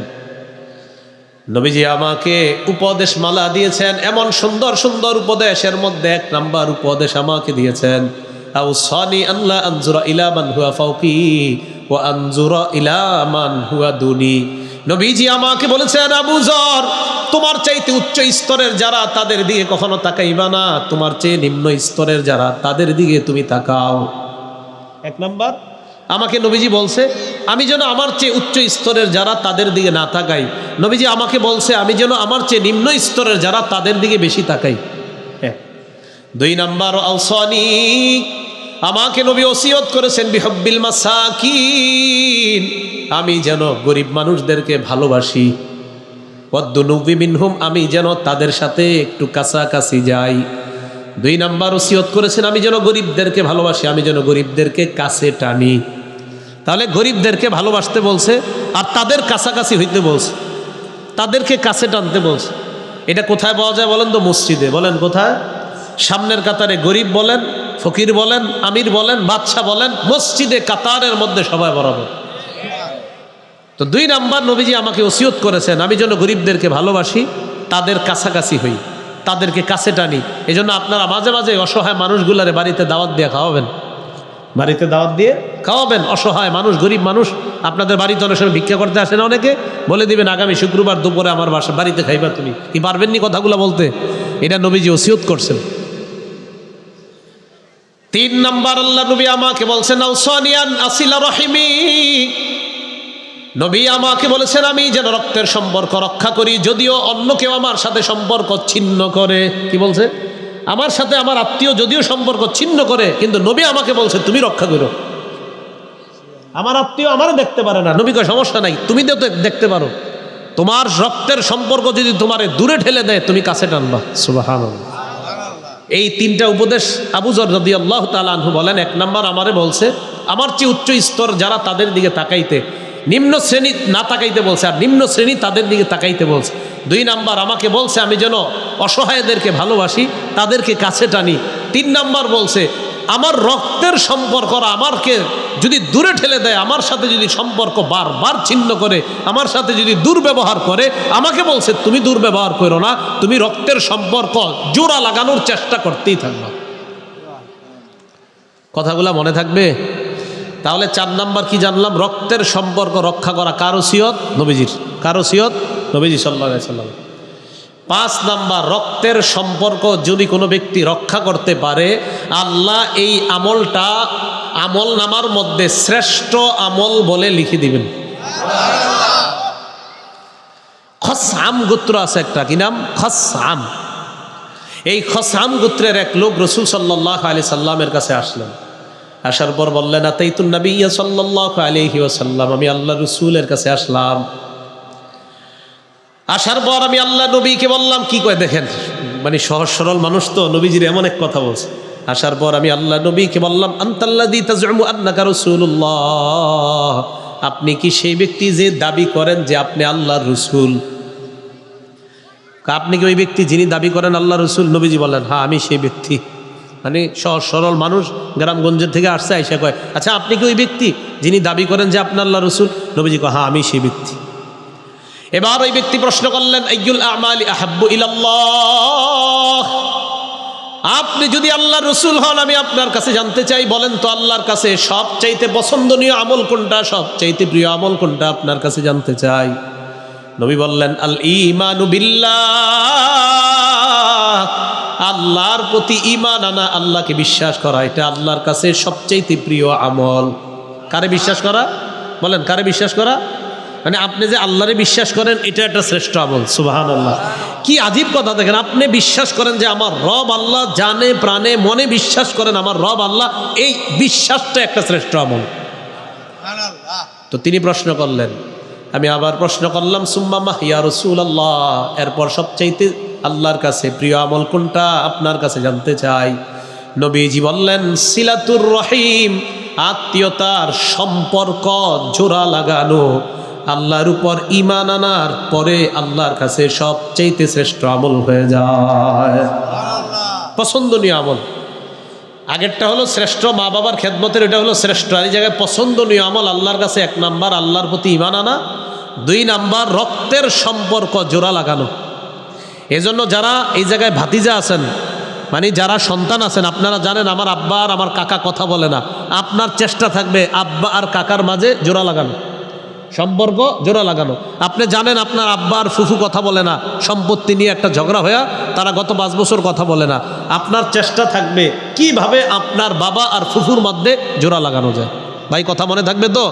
নবীজি আমাকে উপদেশ মালা দিয়েছেন, এমন সুন্দর সুন্দর উপদেশের মধ্যে 1 নাম্বার উপদেশ আমাকে দিয়েছেন, আওসানি আল্লাহ আনজুরা ইলা মান হুয়া ফাওকি ওয়া আনজুরা ইলা মান হুয়া দুনি। নবীজি আমাকে বলেছেন, আবু যর, তোমার চাইতে উচ্চ স্তরের যারা তাদের দিকে কখনো তাকাইবা না, তোমার চেয়ে নিম্ন স্তরের যারা তাদের দিকে তুমি তাকাও। 1 নাম্বার আমাকে নবীজি বলছে আমি যেন আমার চেয়ে উচ্চ স্তরের যারা তাদের দিকে না তাকাই। নবীজি আমাকে বলছে আমি যেন আমার চেয়ে নিম্ন স্তরের যারা তাদের দিকে বেশি তাকাই। 2 নাম্বার, আওসানি, আমাকে নবী ওসিয়ত করেছেন বিহব্বিল মাসাকিন, আমি যেন গরিব মানুষদেরকে ভালোবাসি। ওয়াদ্দুনুবি মিনহুম, আমি যেন তাদের সাথে একটু কাছাকাছি যাই। 2 নাম্বার ওসিয়ত করেছেন আমি যেন গরিবদেরকে ভালোবাসি, আমি যেন গরিবদেরকে কাছে টানি। তাহলে গরিবদেরকে ভালোবাসতে বলছে আর তাদের কাছাকাছি হইতে বলছে, তাদেরকে কাছে টানতে বলছে। এটা কোথায় পাওয়া যায় বলেন তো? মসজিদে। বলেন কোথায়? সামনের কাতারে গরিব বলেন, ফকির বলেন, আমির বলেন, বাদশা বলেন, মসজিদে কাতারের মধ্যে সবাই বরাবর। তো 2 নাম্বার নবীজি আমাকে ওসিয়ত করেছেন আমি যেন গরিবদেরকে ভালোবাসি, তাদের কাছাকাছি হই, তাদেরকে কাছে টানি। এই জন্য আপনারা মাঝে মাঝে অসহায় মানুষগুলারে বাড়িতে দাওয়াত দিয়ে খাওয়াবেন, বাড়িতে দাওয়াত দিয়ে খাওয়াবেন। অসহায় মানুষ, গরিব মানুষ আপনাদের বাড়িতে অনেক সময় ভিক্ষা করতে আসে না, অনেকে বলে দিবেন আগামী শুক্রবার দুপুরে আমার বাড়িতে খাইবা, তুমি কি পারবেন নি কথাগুলো বলতে? এটা নবীজি ওসিয়ত করছেন। 3 নাম্বার আল্লাহ নবী আমাকে বলছেন, আওসানিয়ান আসিলা রহিমি, নবী আমাকে বলেছেন আমি যেন রক্তের সম্পর্ক রক্ষা করি, যদিও অন্য কেউ আমার সাথে সম্পর্ক ছিন্ন করে। কি বলছে? আমার সাথে আমার আত্মীয় যদিও সম্পর্ক ছিন্ন করে, কিন্তু নবী আমাকে বলছে তুমি রক্ষা করো। আমার আত্মীয় আমারও দেখতে পারে না, নবী কয় সমস্যা নাই, তুমি তো দেখতে পারো। তোমার রক্তের সম্পর্ক যদি তোমারে দূরে ঠেলে দেয়, তুমি কাছে টানবা। সুবহানাল্লাহ। এই 3টা উপদেশ আবু যর রাদিয়াল্লাহু তাআলা আনহু বলেন, 1 নাম্বার আমারে বলছে আমার চেয়ে উচ্চ স্তর যারা তাদের দিকে তাকাইতে, নিম্ন শ্রেণী না তাকাইতে বলছে, আর নিম্ন শ্রেণী তাদের দিকে তাকাইতে বলছে। 2 নাম্বার আমাকে বলছে আমি যেন অসহায়দেরকে ভালোবাসি, তাদেরকে কাছে টানি। 3 নাম্বার বলছে আমার রক্তের সম্পর্ক আমাকে যদি দূরে ঠেলে দেয়, আমার সাথে যদি সম্পর্ক বারবার ছিন্ন করে, আমার সাথে যদি দুর্ব্যবহার করে, আমাকে বলছে তুমি দুর্ব্যবহার করো না, তুমি রক্তের সম্পর্ক জোড়া লাগানোর চেষ্টা করতেই থাকবা। কথাগুলা মনে থাকবে? তাহলে 4 নাম্বার কি জানলাম? রক্তের সম্পর্ক রক্ষা করা কার ওসিয়ত? নবীজির। কার ওসিয়ত? নবীজি সাল্লাল্লাহু আলাইহি সাল্লাম। 5 নাম্বার, রক্তের সম্পর্ক যদি কোনো ব্যক্তি রক্ষা করতে পারে, আল্লাহ এই আমলটা আমল নামার মধ্যে শ্রেষ্ঠ আমল বলে লিখে দিবেন। খসআম গোত্র আছে একটা, কি নাম? খসআম। এই খসআম গোত্রের এক লোক রাসূল সাল্লাল্লাহু আলাইহি সাল্লামের কাছে আসলেন। আসার পর বললেন, আতাইতুন নবিয়্য সাল্লাল্লাহু আলাইহি ওয়াসাল্লাম, আমি আল্লাহ রাসূলের কাছে আসলাম। আসার পর আমি আল্লাহ নবীকে বললাম, কি কয় দেখেন, মানে সহজ সরল মানুষ তো, নবীজির এমন এক কথা বলছে। আসার পর আমি আল্লাহ নবীকে বললাম, আনতাল্লাযী তাজউমু আন্নাকা রাসূলুল্লাহ, আপনি কি সেই ব্যক্তি যে দাবি করেন যে আপনি আল্লাহর রাসূল? আপনি কি ওই ব্যক্তি যিনি দাবি করেন আল্লাহ রাসূল? নবীজি বললেন, হ্যাঁ আমি সেই ব্যক্তি। মানে সহজ সরল মানুষ, গ্রামগঞ্জের থেকে আসছে, আইসা কয়, আচ্ছা আপনি কি ওই ব্যক্তি যিনি দাবি করেন যে আপনি আল্লাহ রাসূল? নবীজি কয়, হ্যাঁ আমি সেই ব্যক্তি। এবার ওই ব্যক্তি প্রশ্ন করলেন, আইয়ুল আমালি আহাব্বু ইলাল্লাহ, আপনি যদি আল্লাহর রাসূল হন, আমি আপনার কাছে জানতে চাই, বলেন তো আল্লাহর কাছে সবচাইতে পছন্দনীয় আমল কোনটা, সবচাইতে প্রিয় আমল কোনটা, আপনার কাছে জানতে চাই। নবী বললেন, আল ঈমানু বিল্লাহ, আল্লাহর প্রতি ঈমান আনা, আল্লাহকে বিশ্বাস করা, এটা আল্লাহর কাছে সবচেয়ে প্রিয় আমল। কারে বিশ্বাস করা? বলেন, কারে বিশ্বাস করা? মানে আপনি যে আল্লাহরে বিশ্বাস করেন, এটা একটা শ্রেষ্ঠ আমল। সুবহানাল্লাহ। কি আজীব কথা দেখেন, আপনি বিশ্বাস করেন যে আমার রব আল্লাহ, জানে প্রাণে মনে বিশ্বাস করেন আমার রব আল্লাহ, এই বিশ্বাসটা একটা শ্রেষ্ঠ আমল। তো তিনি প্রশ্ন করলেন, আমি আবার প্রশ্ন করলাম, সুম্মা মা ইয়া রাসূলুল্লাহ, এরপর সবচাইতে আল্লাহর কাছে প্রিয় আমল কোনটা আপনার কাছে জানতে চাই। নবীজি বললেন, সিলাতুর রহিম, আত্মীয়তার সম্পর্ক জোড়া লাগানো। আল্লাহর উপর ঈমান আনার পরে আল্লাহর কাছে সবচাইতে শ্রেষ্ঠ আমল হয়ে যায়, পছন্দনীয় আমল। আগেরটা হলো শ্রেষ্ঠ, মা বাবার খেদমতের, এটা হলো শ্রেষ্ঠ। আর এই জায়গায় পছন্দনীয় আমল আল্লাহর কাছে 1 নাম্বার আল্লাহর প্রতি ঈমান আনা, 2 নাম্বার রক্তের সম্পর্ক জোড়া লাগানো। এজন্য যারা এই জায়গায় ভাতিজা আছেন, মানে যারা সন্তান আছেন, আপনারা জানেন আমার আব্বা আর আমার কাকা কথা বলে না, আপনার চেষ্টা থাকবে আব্বা আর কাকার মাঝে জোড়া লাগানো, সম্পর্ক জোড়া লাগানো। আপনি জানেন আপনার আব্বা আর ফুফু কথা বলে না, সম্পত্তি নিয়ে একটা ঝগড়া হয়ে তারা গত 5 বছর কথা বলে না। আপনার চেষ্টা থাকবে কিভাবে আপনার বাবা আর ফুফুর মধ্যে জোড়া লাগানো যায়। ভাই কথা মনে থাকবে তো?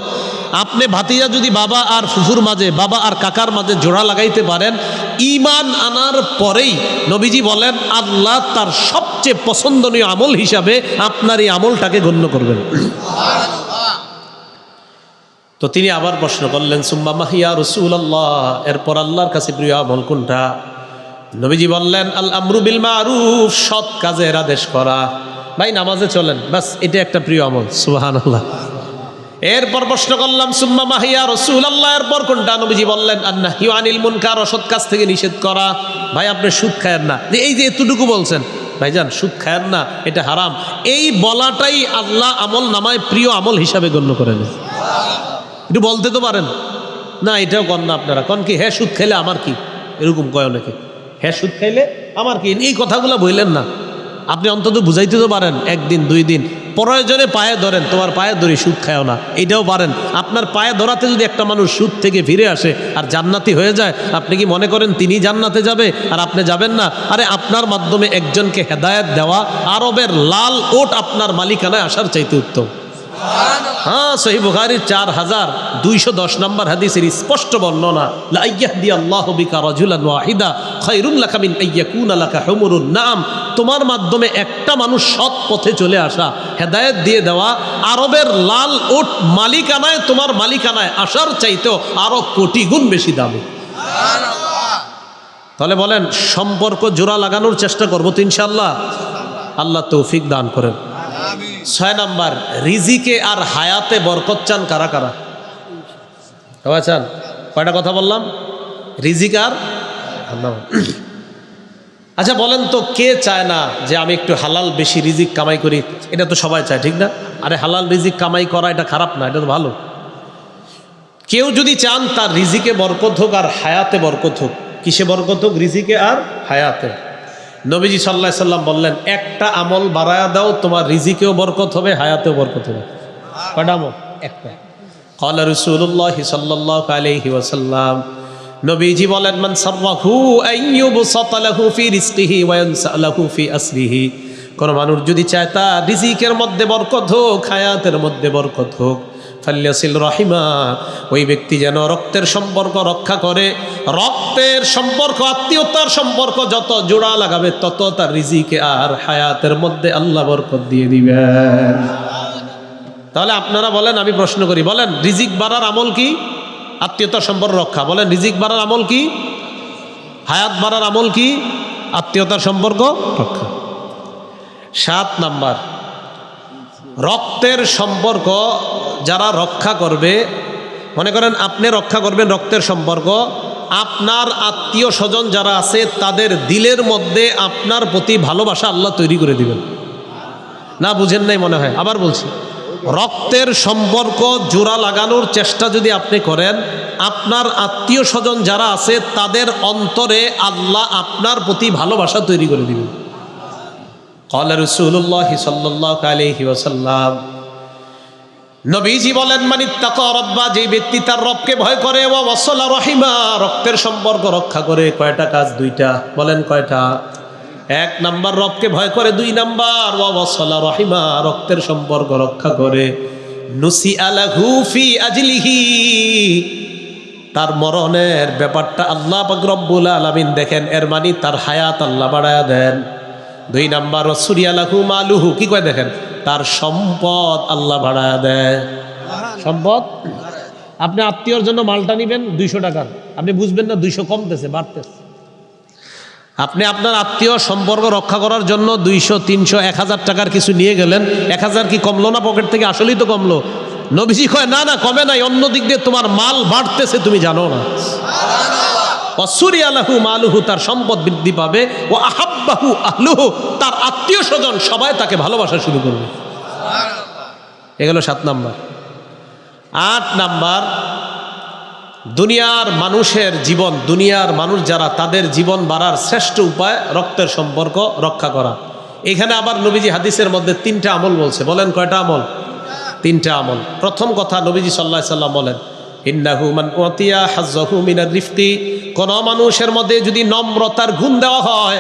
আপনি ভাতিজা যদি বাবা আর ফুফুর মাঝে, বাবা আর কাকার মাঝে জোড়া লাগাইতে পারেন, ঈমান আনার পরেই নবীজি বলেন আল্লাহ তার সবচেয়ে পছন্দনীয় আমল হিসাবে আপনার এই আমলটাকে গণ্য করবেন। তো তিনি আবার প্রশ্ন করলেন, সুম্মা মা ইয়া রাসূলুল্লাহ, এরপর আল্লাহর কাছে প্রিয় আমল কোনটা? নবীজি বললেন, আল আমরু বিল মারুফ, সৎ কাজের আদেশ করা। ভাই নামাজে চলেন, বাস এটা একটা প্রিয় আমল। সুবহানাল্লাহ। এরপর প্রশ্ন করলাম, সুম্মা মা ইয়া রাসূলুল্লাহ, এরপর কোনটা? নবীজি বললেন, আন-নাহয়ু আনিল মুনকার, অসৎ কাজ থেকে নিষেধ করা। ভাই আপনি সুদ খায়েন না, এই যে এতটুকু বলছেন, ভাইজান সুদ খায়েন না, এটা হারাম, এই বলাটাই আল্লাহ আমল নামায় প্রিয় আমল হিসাবে গণ্য করেন। একটু বলতে তো পারেন না, এটাও কন না আপনারা, কন কি হ্যাঁ সুদ খাইলে আমার কি, এরকম কয় অনেকে, হ্যাঁ সুদ খাইলে আমার কি, এই কথাগুলো বললেন না। আপনি অন্তত বুঝাইতে তো পারেন, 1 দিন 2 দিন প্রয়োজনে পায়ে ধরেন, তোমার পায়ে ধরি সুদ খায়ও না, এইটাও পারেন। আপনার পায়ে ধরাতে যদি একটা মানুষ সুদ থেকে ফিরে আসে আর জান্নাতি হয়ে যায়, আপনি কি মনে করেন তিনি জান্নাতে যাবে আর আপনি যাবেন না? আরে আপনার মাধ্যমে একজনকে হেদায়েত দেওয়া আরবের লাল ওট আপনার মালিকানায় আসার চাইতে উত্তম। হ্যাঁ, সহিহ বুখারীর 4210 নম্বর হাদিসের স্পষ্ট বর্ণনা, লা ইয়াহদিয়াল্লাহু বিকা রাজুলান ওয়াহিদা খায়রুন লাকা মিন আইয়াকুনা লাকা হুমুরুন নাম। তোমার মাধ্যমে একটা মানুষ সৎ পথে চলে আসা, হেদায়েত দিয়ে দেওয়া, আরবের লাল ওট মালিকানায়, তোমার মালিকানায় আসার চাইতেও আরো কোটি গুণ বেশি দামি। তাহলে বলেন, সম্পর্ক জোড়া লাগানোর চেষ্টা করবো তো ইনশাআল্লাহ। আল্লাহ তৌফিক দান করেন। 6 নাম্বার, রিজিকে আর হায়াতে বরকত চান কারা কারা? সবাই চান? কয়টা কথা বললাম? রিজিক আর, আচ্ছা বলেন তো, কে চায় না যে আমি একটু হালাল বেশি রিজিক কামাই করি? এটা তো সবাই চায়, ঠিক না? আরে হালাল রিজিক কামাই করা এটা খারাপ না, এটা তো ভালো। কেউ যদি চান তার রিজিকে বরকত হোক আর হায়াতে বরকত হোক, কিসে বরকত হোক? রিজিকে আর হায়াতে। নবীজি সাল্লাল্লাহু আলাইহি সাল্লাম বললেন, একটা আমল বাড়ায়া দাও, তোমার রিজিকেও বরকত হবে, হায়াতেও বরকত হবে। কয়টা আমল? একটা। ক্বালা রাসূলুল্লাহি সাল্লাল্লাহু আলাইহি ওয়াসাল্লাম, নবীজি বলেন, মান সাররাহু আইয়ুবসাতা লাহু ফি রিজকিহি ওয়া ইয়ানসা লাহু ফি আসরিহি, কোন মানুষ যদি চায় তার রিজিকের মধ্যে বরকত হোক, হায়াতের মধ্যে বরকত হোক, ফাল্যাসিল রাহিমা, ওই ব্যক্তি যেন রক্তের সম্পর্ক রক্ষা করে। রক্তের সম্পর্ক, আত্মীয়তার সম্পর্ক যত জোড়া লাগাবে, তত তার রিজিকে আর হায়াতের মধ্যে আল্লাহ বরকত দিয়ে দিবেন। তাহলে আপনারা বলেন, আমি প্রশ্ন করি, বলেন রিজিক বাড়ার আমল কি? আত্মীয়তার সম্পর্ক রক্ষা। বলেন রিজিক বাড়ার আমল কি? হায়াত বাড়ার আমল কি? আত্মীয়তার সম্পর্ক রক্ষা। 7 নাম্বার, রক্তের সম্পর্ক যারা রক্ষা করবে, মনে করেন আপনি রক্ষা করবেন রক্তের সম্পর্ক, আপনার আত্মীয় স্বজন যারা আছে তাদের দিলের মধ্যে আপনার প্রতি ভালোবাসা আল্লাহ তৈরি করে দিবেন। না বুঝেন নাই মনে হয়, আবার বলছি, রক্তের সম্পর্ক জোড়া লাগানোর চেষ্টা যদি আপনি করেন, আপনার আত্মীয় স্বজন যারা আছে তাদের অন্তরে আল্লাহ আপনার প্রতি ভালোবাসা তৈরি করে দিবেন। ক্বালা রাসূলুল্লাহি সাল্লাল্লাহু আলাইহি ওয়াসাল্লাম, নবীজি বলেন, মানিত্তাকা রাব্বা, যে ব্যক্তি তার রবকে ভয় করে, ওয়া ওয়াসালা রাহিমা, রক্তের সম্পর্ক রক্ষা করে। কয়টা কাজ? 2টা। বলেন কয়টা? এক নাম্বার রবকে ভয় করে, দুই নাম্বার ওয়াসালা রহিমা, রক্তের সম্পর্ক রক্ষা করে। নুসি আলাহু ফি আজলিহি, তার মরণের ব্যাপারটা আল্লাহ পাক রব্বুল আলামিন দেখেন, এর মানে তার হায়াত আল্লাহ বাড়ায়া দেন। দুই নাম্বার সুরিয়া লাহু মালুহু, কি কয় দেখেন, তার সম্পদ আল্লাহ বাড়ায়া দেয়। সম্পদ, আপনি আত্মীয়র জন্য মালটা নিবেন 200 টাকার, আপনি বুঝবেন না 200 কমতেছে বাড়তেছে। আপনি আপনার আত্মীয় সম্পর্ক রক্ষা করার জন্য 200, 300, 1000 টাকার কিছু নিয়ে গেলেন, 1000 কি কমলো না পকেট থেকে? আসলেই তো কমলো। নবীজি কয় না না, কমে নাই, অন্য দিক দিয়ে তোমার মাল বাড়তেছে, তুমি জানো না। অসুরিয়া লাহু মালুহু, তার সম্পদ বৃদ্ধি পাবে। ও আহাব্বাহু আহলুহু, তার আত্মীয় স্বজন সবাই তাকে ভালোবাসা শুরু করবে। এগুলো 7 নাম্বার। 8 নাম্বার, দুনিয়ার মানুষের জীবন, দুনিয়ার মানুষ যারা, তাদের জীবন বাড়ার শ্রেষ্ঠ উপায় রক্তের সম্পর্ক রক্ষা করা। এখানে আবার নবীজি হাদিসের মধ্যে 3টা আমল বলছে। বলেন কয়টা আমল? 3টা আমল। প্রথম কথা, নবীজি সাল্লাল্লাহু আলাইহি সাল্লাম বলেন, ইন্নাহু মান উতিয়া হাজ্জাহু মিনার রিফকি, কোন মানুষের মধ্যে যদি নম্রতার গুণ দেওয়া হয়,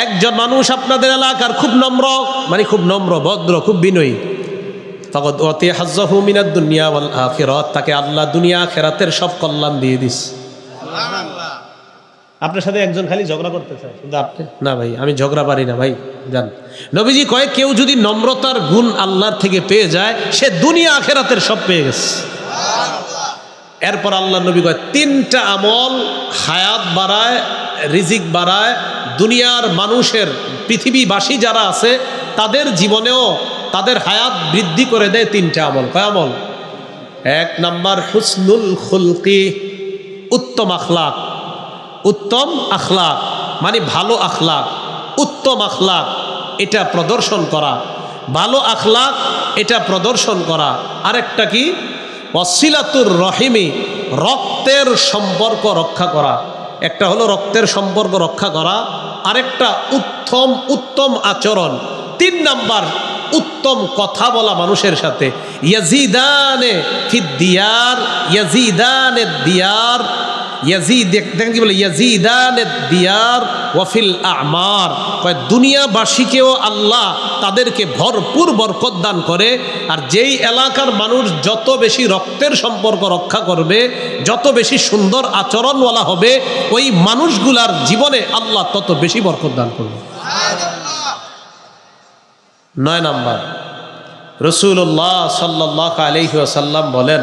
একজন মানুষ আপনাদের এলাকার খুব নম্র, মানে খুব নম্র, ভদ্র, খুব বিনয়ী, ফাকাদ উতিয়া হাজ্জাহু মিনাদ দুনিয়া ওয়াল আখিরাত, তাকে আল্লাহ দুনিয়া আখিরাতের সব কল্যাণ দিয়ে দিস। সুবহানাল্লাহ। আপনার সাথে একজন খালি ঝগড়া করতে চায়, কিন্তু আপনি না, ভাই আমি ঝগড়া পারি না, ভাই জান। নবীজি কয়, কেউ যদি নম্রতার গুণ আল্লাহর থেকে পেয়ে যায়, সে দুনিয়া আখিরাতের সব পেয়ে গেছে। এরপর আল্লাহ নবী কয়, 3টা আমল হায়াত বাড়ায়, রিজিক বাড়ায়, দুনিয়ার মানুষের, পৃথিবীবাসী যারা আছে তাদের জীবনেও তাদের হায়াত বৃদ্ধি করে দেয়। 3টা আমল। কয় আমল? 1 নাম্বার হুসনুল খুলকি, উত্তম আখলাক। উত্তম আখলাক মানে ভালো আখলাক, উত্তম আখলাক এটা প্রদর্শন করা, ভালো আখলাক এটা প্রদর্শন করা। আরেকটা কি? ওয়াসিলাতুর রহিমি, রক্তের সম্পর্ক রক্ষা করা। একটা হলো রক্তের সম্পর্ক রক্ষা করা, আরেকটা উত্তম আচরণ। 3 নাম্বার, উত্তম কথা বলা মানুষের সাথে। ইয়াজিদানে ফিদ দিয়ার, ইয়াজিদানে দিয়ার, ইয়াজিদ, দেখেন কি বলে, ইয়াজিদানে দিয়ার ওয়াফিল আমার। দুনিয়াবাসীকেও আল্লাহ তাদেরকে ভরপুর বরকত দান করে। আর যেই এলাকার মানুষ যত বেশি রক্তের সম্পর্ক রক্ষা করবে, যত বেশি সুন্দর আচরণওয়ালা হবে, ওই মানুষগুলার জীবনে আল্লাহ তত বেশি বরকত দান করবে। 9 নাম্বার, রাসূলুল্লাহ সাল্লাল্লাহু আলাইহি ওয়াসাল্লাম বলেন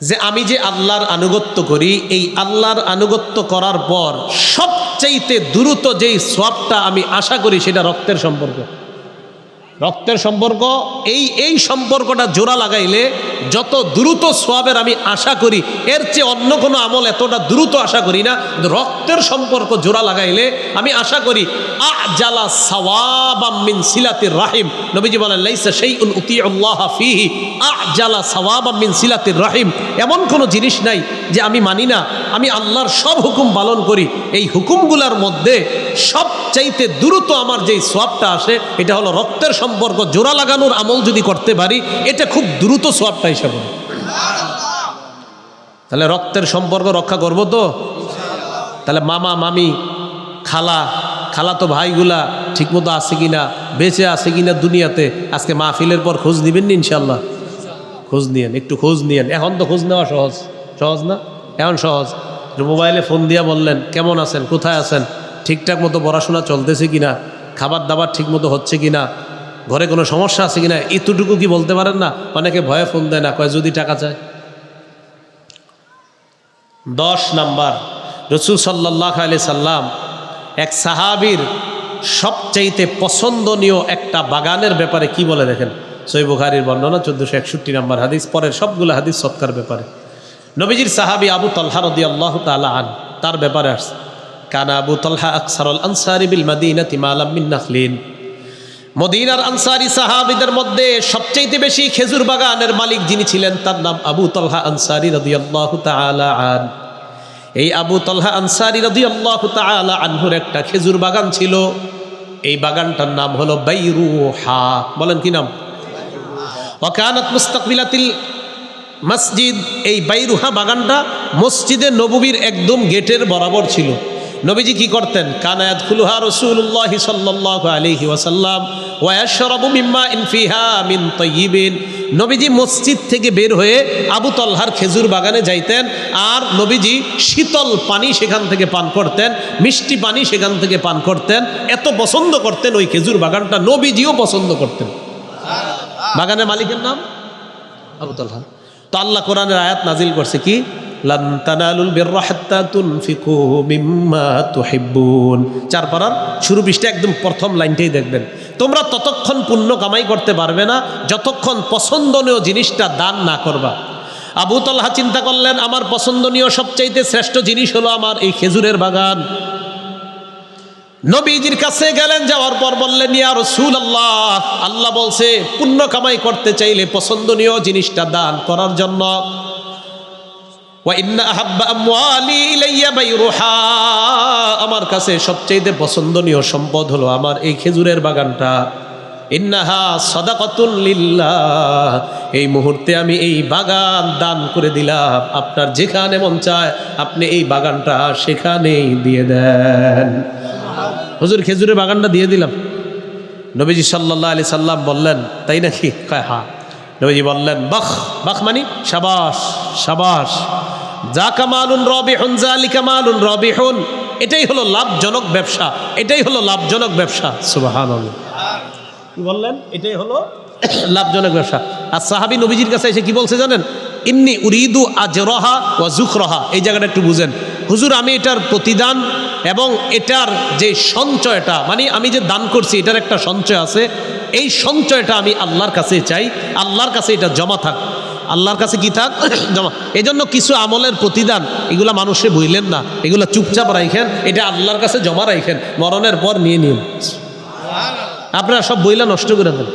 যে আমি যে আল্লাহর আনুগত্য করি, এই আল্লাহর আনুগত্য করার পর সবচাইতে দ্রুত যেই সওয়াবটা আমি আশা করি, সেটা রক্তের সম্পর্ক। রক্তের সম্পর্ক, এই সম্পর্কটা জোড়া লাগাইলে যত দ্রুত সওয়াবের আমি আশা করি, এর চেয়ে অন্য কোনো আমল এতটা দ্রুত আশা করি না। রক্তের সম্পর্ক জোড়া লাগাইলে আমি আশা করি আজালা সাওয়াবাম মিন সিলাতির রাহিম। নবীজি বলেন, লাইসা শাইউন উতিউল্লাহ ফিহি আজালা সাওয়াবাম মিন সিলাতির রাহিম। এমন কোনো জিনিস নাই যে আমি মানি না, আমি আল্লাহর সব হুকুম পালন করি, এই হুকুমগুলোর মধ্যে সবচাইতে দ্রুত আমার যেই সওয়াবটা আসে, এটা হলো রক্তের সম্পর্ক জোড়া লাগানোর আমল যদি করতে পারি, এটা খুব দ্রুত সওয়াবটা হিসাবে। তাহলে রক্তের সম্পর্ক রক্ষা করব তো? তাহলে মামা, মামি, খালা তো ভাইগুলা ঠিকমতো আছে কিনা, বেঁচে আছে কিনা দুনিয়াতে, আজকে মাহফিলের পর খোঁজ নিবেন না ইনশাল্লাহ? খোঁজ নিয়েন, একটু খোঁজ নিয়েন। এখন তো খোঁজ নেওয়া সহজ না? এখন সহজ। মোবাইলে ফোন দিয়া বললেন, কেমন আছেন, কোথায় আছেন, ঠিকঠাক মতো পড়াশোনা চলতেছে কিনা, খাবার দাবার ঠিক মতো হচ্ছে কিনা, ঘরে কোনো সমস্যা আছে কিনা, এতটুকু কি বলতে পারেন না? অনেকে ভয়ে ফোন দেয় না, কয় যদি টাকা চায়। 10 নাম্বার, রাসূল সাল্লাল্লাহু আলাইহি সাল্লাম এক সাহাবীর সবচাইতে পছন্দনীয় একটা বাগানের ব্যাপারে কি বলে দেখেন। সহিহ বুখারীর বর্ণনা 1461 নাম্বার হাদিস, পরের সবগুলো হাদিস সৎকার ব্যাপারে। নবীজির সাহাবী আবু তালহা রাদিয়াল্লাহু তাআলা আন, তার ব্যাপারে আসছে, কানা আবু তালহা আকসারুল আনসারি বিল মাদিনাতি মা লাম মিন নাখলিন। মদিনার আনসারী সাহাবীদের মধ্যে সবচাইতে বেশি খেজুর বাগানের মালিক যিনি ছিলেন, তার নাম আবু তালহা আনসারী রাদিয়াল্লাহু তাআলা আন। এই আবু তালহা আনসারী রাদিয়াল্লাহু তাআলা আনহুর একটা খেজুর বাগান ছিল। এই বাগানটার নাম হলো বাইরুহা। বলেন কি নাম? ওয়া কানাত মুস্তাকবিলাতিল মসজিদ। এই বাইরুহা বাগানটা মসজিদে নববীর একদম গেটের বরাবর ছিল। নবীজি কি করতেন? কানা ইয়াদখুলুহা রাসূলুল্লাহ সাল্লাল্লাহু আলাইহি ওয়াসাল্লাম ওয়া ইয়াশরাবু মিম্মা ইন ফিহা মিন তাইয়িবিন। নবীজি মসজিদ থেকে বের হয়ে আবু তলহার খেজুর বাগানে যাইতেন, আর নবীজি শীতল পানি সেখান থেকে পান করতেন, মিষ্টি পানি সেখান থেকে পান করতেন। এত পছন্দ করতেন ওই খেজুর বাগানটা, নবীজিও পছন্দ করতেন। বাগানের মালিকের নাম আবু তলহা। তো আল্লাহ কোরআনের আয়াত নাজিল করছে কি? লান তানালুল বিররা হাত্তা তুনফিকু মিম্মা তুহিব্বুন। 4 পারার শুরু পৃষ্ঠা একদম প্রথম লাইনটাই দেখবেন, তোমরা ততক্ষণ পুণ্য কামাই করতে পারবে না যতক্ষণ পছন্দনীয় জিনিসটা দান না করবা। আবু তলহা চিন্তা করলেন, আমার পছন্দনীয় সবচাইতে শ্রেষ্ঠ জিনিস হলো আমার এই খেজুরের বাগান। নবীজির কাছে গেলেন, যাওয়ার পর বললেন, ইয়া রাসূলুল্লাহ, আল্লাহ বলছে পুণ্য কামাই করতে চাইলে পছন্দনীয় জিনিসটা দান করার জন্য। ওয়া ইন্না আহাব্বা আমওয়ালি ইলাইয়া বাইরুহা, আমার কাছে সবচেয়ে পছন্দনীয় সম্পদ হলো আমার এই খেজুরের বাগানটা। ইন্নাহা সাদাকাতুন লিল্লাহ, এই মুহূর্তে আমি এই বাগান দান করে দিলাম। আপনার যেখানে মন চায় আপনি এই বাগানটা সেখানেই দিয়ে দেন। হুজুর খেজুরের বাগানটা দিয়ে দিলাম। নবীজি সাল্লাল্লাহু আলাইহি সাল্লাম বললেন, তাই নাকি? হ্যাঁ। নবীজি বললেন, বাহ বাহ মানে শাবাশ শাবাশ, যাকা মালুন রাবিহুন যালিকা মালুন রাবিহুন, এটাই হলো লাভজনক ব্যবসা, এটাই হলো লাভজনক ব্যবসা। সুবহানাল্লাহ, কি বললেন? এটাই হলো লাভজনক ব্যবসা। আর সাহাবী নবীজির কাছে এসে কি বলছে জানেন? ইন্নী উরিদু আজরাহা ওয়া যুখরাহা। এই জায়গাটা একটু বুঝেন হুজুর, আমি এটার প্রতিদান এবং এটার যে সঞ্চয়টা, মানে আমি যে দান করছি এটার একটা সঞ্চয় আছে, এই সঞ্চয়টা আমি আল্লাহর কাছে চাই, আল্লাহর কাছে এটা জমা থাক। আল্লাহর কাছে কি থাক? জমা। এজন্য কিছু আমলের প্রতিদান এগুলা মানুষে বইলেন না, এগুলা চুপচাপ রাখেন, এটা আল্লাহর কাছে জমা রাখেন, মরণের পর নিয়ে নিন। আপনারা সব বইলা নষ্ট করে দেন।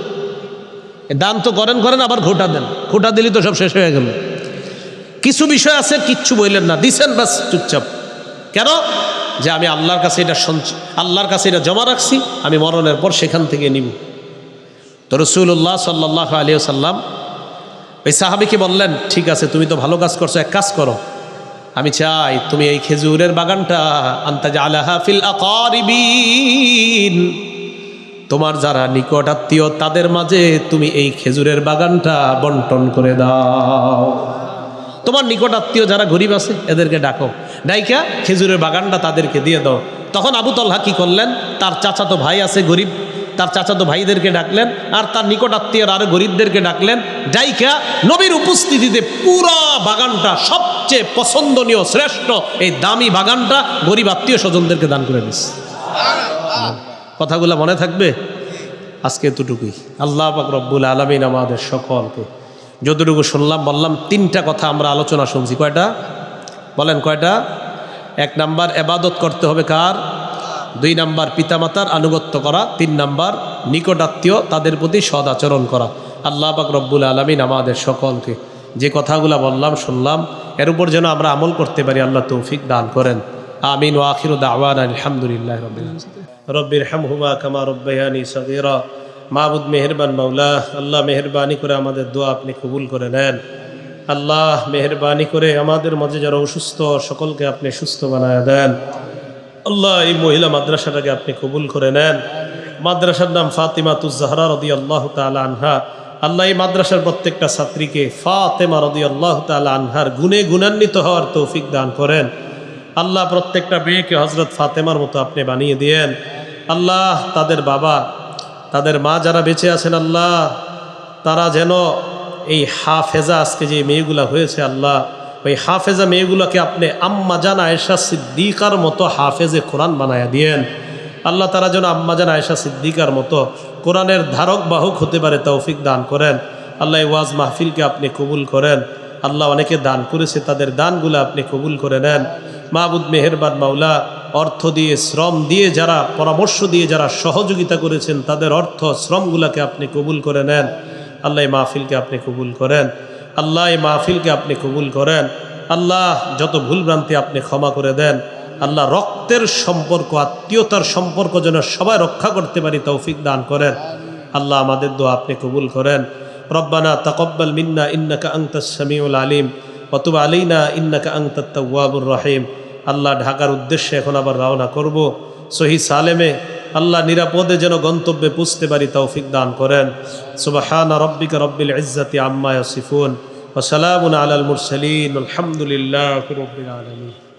দান তো করেন আবার ঘোটা দেন, ঘোটা দিলে তো সব শেষ হয়ে গেল। কিছু বিষয় আছে কিচ্ছু বইলেন না, দিছেন বাস চুপচাপ। কেন? যে আমি আল্লাহর কাছে এটা আল্লাহর কাছে এটা জমা রাখছি, আমি মরণের পর সেখান থেকে নিব। তো রাসূলুল্লাহ সাল্লাল্লাহু আলাইহি ওয়াসাল্লাম ওই সাহাবীকে বললেন, ঠিক আছে তুমি তো ভালো কাজ করছো, এক কাজ করো, আমি চাই তুমি এই খেজুরের বাগানটা আনতা জালাহা ফিল আকারিবিন, তোমার যারা নিকট আত্মীয় তাদের মাঝে তুমি এই খেজুরের বাগানটা বন্টন করে দাও। তোমার নিকট আত্মীয় যারা গরিব আছে এদেরকে ডাকো, ডাইকা খেজুরের বাগানটা তাদেরকে দিয়ে দাও। তখন আবু তলহা কি করলেন? তার চাচাতো ভাই আছে গরিব, তার চাচাতো ভাইদেরকে ডাকলেন, আর তার নিকট আত্মীয়র আরো গরিবদেরকে ডাকলেন। ডাইকা নবীর উপস্থিতিতে পুরো বাগানটা, সবচেয়ে পছন্দনীয় শ্রেষ্ঠ এই দামি বাগানটা গরিব আত্মীয় স্বজনদেরকে দান করে দিস। কথাগুলো মনে থাকবে? আজকে এতটুকুই। আল্লাহ পাক রব্বুল আলামিন আমাদের সকলকে যতটুকু শুনলাম বললাম, 3টা কথা আমরা আলোচনা শুনছি। কয়টা বলেন? কয়টা? 1 নাম্বার ইবাদত করতে হবে কার? 2 নাম্বার পিতামাতার আনুগত্য করা, 3 নাম্বার নিকট আত্মীয় তাদের প্রতি সদ আচরণ করা। আল্লাহ পাক রব্বুল আলামিন আমাদের সকলকে যে কথাগুলো বললাম শুনলাম এর উপর যেন আমরা আমল করতে পারি, আল্লাহ তৌফিক দান করেন। আমিন ওয়া আখিরু দাওয়ানা আলহামদুলিল্লাহি রাব্বিল আলামিন। রব্বিরহামহুমা কামা রব্বায়ানি সগীরা। মাবুদ মেহেরবান মাওলা, আল্লাহ মেহরবানি করে আমাদের দোয়া আপনি কবুল করে নেন। আল্লাহ মেহরবানি করে আমাদের মাঝে যারা অসুস্থ সকলকে আপনি সুস্থ বানায় দেন। আল্লাহ এই মহিলা মাদ্রাসাটাকে আপনি কবুল করে নেন। মাদ্রাসার নাম ফাতিমাতুজ জাহরা রাদিয়াল্লাহু তাআলা আনহা। আল্লাহ এই মাদ্রাসার প্রত্যেকটা ছাত্রীকে ফাতেমা রাদিয়াল্লাহু তাআলা আনহার গুণে গুণান্বিত হওয়ার তৌফিক দান করেন। আল্লাহ প্রত্যেকটা মেয়েকে হযরত ফাতেমার মতো আপনি বানিয়ে দিয়েন। আল্লাহ তাদের বাবা, তাদের মা যারা বেঁচে আছেন আল্লাহ, তারা যেন এই হাফেজা, আজকে যে মেয়েগুলা হয়েছে আল্লাহ, ওই হাফেজা মেয়েগুলোকে আপনি আম্মা জান আয়েশা সিদ্দিকার মতো হাফেজে কোরআন বানায়া দিয়েন। আল্লাহ তারা যেন আম্মা জান আয়েশা সিদ্দিকার মতো কোরআনের ধারক বাহক হতে পারে তৌফিক দান করেন। আল্লাহ এই ওয়াজ মাহফিলকে আপনি কবুল করেন। আল্লাহ অনেকে দান করেছে, তাদের দানগুলো আপনি কবুল করে নেন। মাবুদ মেহেরবান মাওলা, অর্থ দিয়ে শ্রম দিয়ে যারা, পরামর্শ দিয়ে যারা সহযোগিতা করেছেন তাদের অর্থ শ্রমগুলোকে আপনি কবুল করে নেন। আল্লাহ এই মাহফিলকে আপনি কবুল করেন। আল্লাহ এই মাহফিলকে আপনি কবুল করেন। আল্লাহ যত ভুলভ্রান্তি আপনি ক্ষমা করে দেন। আল্লাহ রক্তের সম্পর্ক, আত্মীয়তার সম্পর্ক যেন সবাই রক্ষা করতে পারি তৌফিক দান করেন। আল্লাহ আমাদের দোয়া আপনি কবুল করেন। রব্বানা তাকাব্বাল মিন্না ইন্নাকা আনতাস সামিউল আলিম ওয়া তুব আলাইনা ইন্নাকা আনতাত তাওয়াবুর রহিম। আল্লাহ ঢাকার উদ্দেশ্যে এখন আবার রওনা করব। সহি সালেমে আল্লাহ নিরাপদে যেন গন্তব্যে পুছতে পারি তৌফিক দান করেন। সুবহান রাব্বিকা রব্বিল ইজ্জাতি আম্মা ইয়াসিফুন ওয়া সালামুন আলাল মুরসালিন আলহামদুলিল্লাহি রাব্বিল আলামিন।